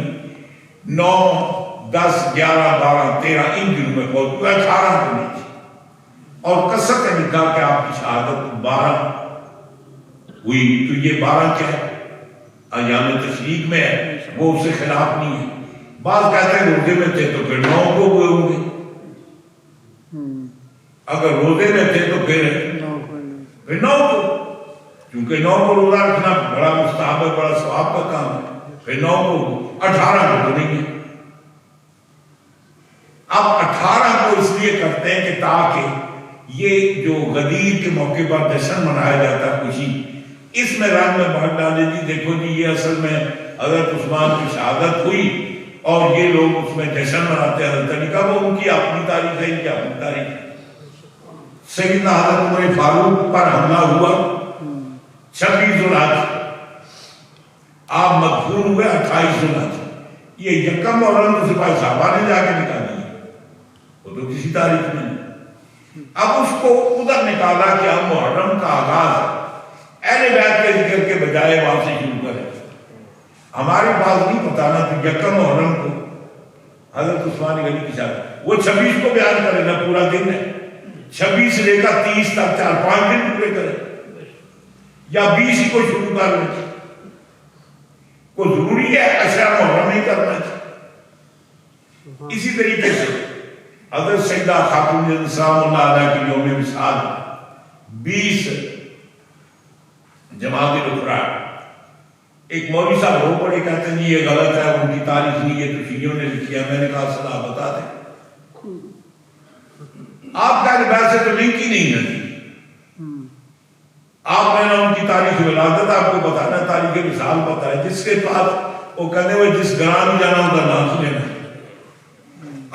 S1: 9 10 11 12 13 ان دنوں میں فوت ہوئے، 18 کو نہیں تھی، اور کثرت نے لکھا کہ آپ کی شہادت 12 ہوئی، تو یہ 12 کیا ہے؟ ایام تشریق میں ہے، وہ اس سے خلاف نہیں ہے۔ بعض کہتے ہیں روزے میں تھے تو پھر 9 کو ہوئے ہوں گے، اگر روزے میں تھے تو پھر 9 کو، کیونکہ 9 کو روزہ رکھنا بڑا مستحب ہے، بڑا ثواب کا کام ہے، پھر 9 کو، 18 کو تو نہیں ہے۔ اب 18 کو اس لیے کرتے ہیں کہ تاکہ یہ جو غدیر کے موقع پر جشن منایا جاتا ہے، خوشی، اس میں رنگ میں بھر ڈالے جی دیکھو جی یہ اصل میں حضرت عثمان کی شہادت ہوئی اور یہ لوگ اس میں جشن مناتے ہیں۔ حضرت علی کا وہ ان کی اپنی تاریخ ہے، ان کی اپنی تاریخ ہے۔ سیدنا حضرت عمر فاروق پر حملہ ہوا 26 ذوالحجہ، آپ مدفون ہوئے 28 ذوالحجہ، یہ یکم محرم تو سپاہی صحابہ نے جا کے نکالی ہے، وہ تو کسی تاریخ میں نہیں۔ اب اس کو ادھر نکالا کہ اب محرم کا آغاز اہل بیت کے ذکر کے بجائے وہاں سے شروع کریں۔ ہمارے پاس نہیں پتا نا کہ یکم محرم کو حضرت عثمان غنی کی شہادت، وہ 26 کو بیان کرے نا، پورا دن ہے، 26 سے لے کر 30 تک 4-5 دن پورے کرے، یا 20 ہی کو شروع کر لیں، کو ضروری ہے اشرا محرم نہیں کرنا چاہیے۔ اسی طریقے سے حضرت سیدہ خاتون سلام اللہ علیہ کی یوم وصال 20 جمادی الاخری، ایک مولوی صاحب رو پڑے کہتے ہیں یہ غلط ہے، ان کی تاریخ نہیں، یہ تو شیعوں نے لکھی ہے۔ میں نے کہا صلاح بتا دیں، آپ کا ویسے تو لنک ہی نہیں ہے، آپ نے ان کی تاریخ ولادت آپ کو بتانا، تاریخ وصال پتا ہے، جس کے پاس وہ کہتے ہوئے جس گران جانا ہوگا نام لینا،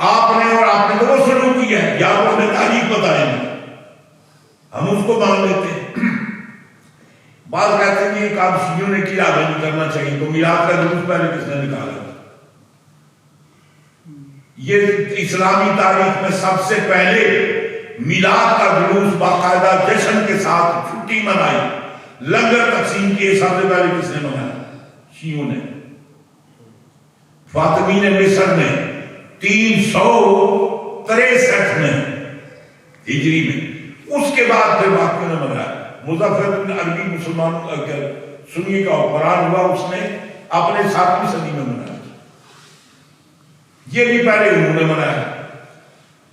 S1: آپ نے اور آپ نے تو وہ شروع کیا ہے، یا وہ ہمیں تاریخ بتائیں گے، ہم اس کو مان لیتے ہیں۔ بعض کہتے ہیں کہ یہ کام شیعوں نے کیا، نہیں کرنا چاہیے، تو میلاد کا جلوس پہلے کس نے نکالا؟ یہ اسلامی تاریخ میں سب سے پہلے میلاد کا جلوس باقاعدہ جشن کے ساتھ چھٹی منائی، لنگر تقسیم کیے، سب سے پہلے کس نے منایا؟ شیعوں نے۔ فاطمین مصر نے 363 میں ہجری میں، اس کے بعد پھر باقیوں نے منایا۔ مظفر بن عربی مسلمانوں کا سنی کا قرآن ہوا، اس نے اپنے 7ویں صدی میں منایا، یہ بھی پہلے انہوں نے منایا۔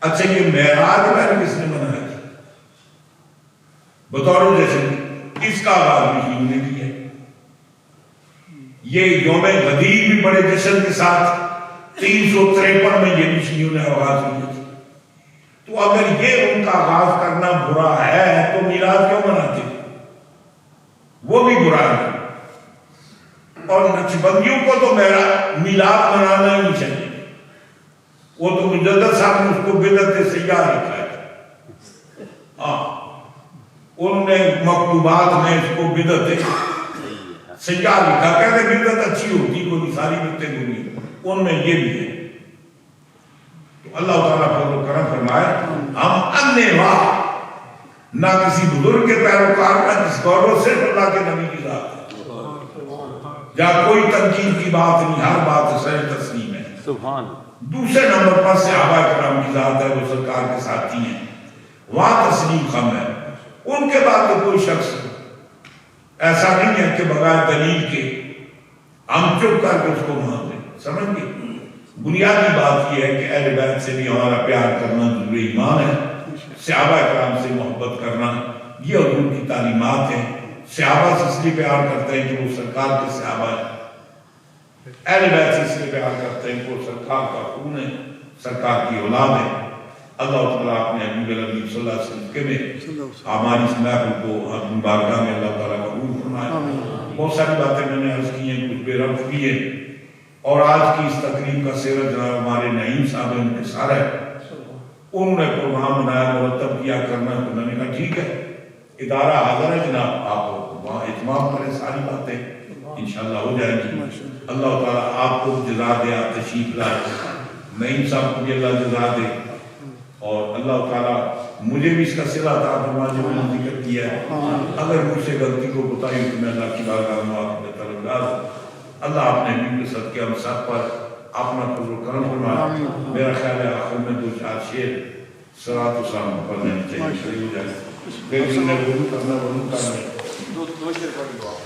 S1: اچھا یہ معراج پہلے کس نے منایا؟ بطور جشن، اس کا آغاز بھی شیعوں نے کیا۔ یہ یوم غدیر بھی بڑے جشن کے ساتھ 353 میں یہ مشنیوں نے آغاز کی تھی. تو اگر یہ ان کا آغاز کرنا برا ہے تو میلاد کیوں مناتے؟ وہ بھی برا ہے. اور نقشبندیوں کو تو میرا میلاد منانا ہی نہیں چاہیے. وہ تو مجدد صاحب نے اس کو بدعت سیاہ لکھا ہے. ہاں انہوں نے مکتوبات میں اس کو بدعت سیاہ لکھا. کہتے بدعت اچھی ہوتی کوئی ساری بدعتیں بری ان میں یہ بھی ہے. تو اللہ تعالیٰ فضل و کرم فرمائے ہم انیوا نہ کسی بزرگ کے پیروکار نہ کسی گورو صرف اللہ کے نبی کی ذات ہے. جہاں کوئی تنقید کی بات نہیں ہر بات سر تسلیم ہے.
S3: سبحان.
S1: دوسرے نمبر پر صحابہ کرام کی ذات ہے وہ سرکار کے ساتھی ہیں وہاں تسلیم خم ہے. ان کے بعد تو کوئی شخص ایسا نہیں ہے کہ بغیر دلیل کے ہم چپ کر کے اس کو مان لیں. سمجھ گئے؟ بنیادی بات یہ ہے کہ اہل بیت سے بھی ہمارا پیار کرنا ضروری ایمان ہے. صحابہ کرام سے محبت کرنا یہ حضور کی تعلیمات ہیں. صحابہ سے اس لیے پیار کرتے ہیں کہ وہ سرکار کے صحابہ ہیں. اہل بیت سے اس لیے پیار کرتے ہیں کہ وہ سرکار کا خون ہے سرکار کی اولاد ہے. اللہ تعالیٰ اپنے حبیب نبی صلی اللہ علیہ وسلم کے میں ہماری اس محفل کو اپنی بارگاہ میں اللہ تعالیٰ قبول فرمائے. بہت ساری باتیں میں نے عرض کی ہیں کچھ بے ربط بھی ہے. اور آج کی اس تقریب کا سیرت جناب ہمارے نعیم صاحب انتصار ہے. انہوں نے پروگرام بنایا مرتب کیا کرنا تو میں نے کہا ٹھیک ہے ادارہ حاضر ہے جناب آپ وہاں اہتمام کریں ساری باتیں انشاءاللہ ہو جائیں گی. اللہ تعالیٰ آپ کو جزا دے آپ تشریف لائے. نعیم صاحب کو بھی اللہ جزا دے اور اللہ تعالیٰ مجھے بھی اس کا صلہ عطا فرما جو میں نے ذکر کیا ہے. اگر مجھ سے غلطی کو بتائی تو میں اللہ کی بارگاہ میں معافی کا طلبگار ہوں. اللہ اپنے نبی کے صدقے ہم سب پر اپنا فضل و کرم فرمائے. میرا خیال ہے آخر میں دو چار شعر صلاۃ و سلام پڑھ لینے چاہیے. صحیح ہو جائے پھر انہیں وضو کرنا
S3: دو شعر پڑھ لو آپ.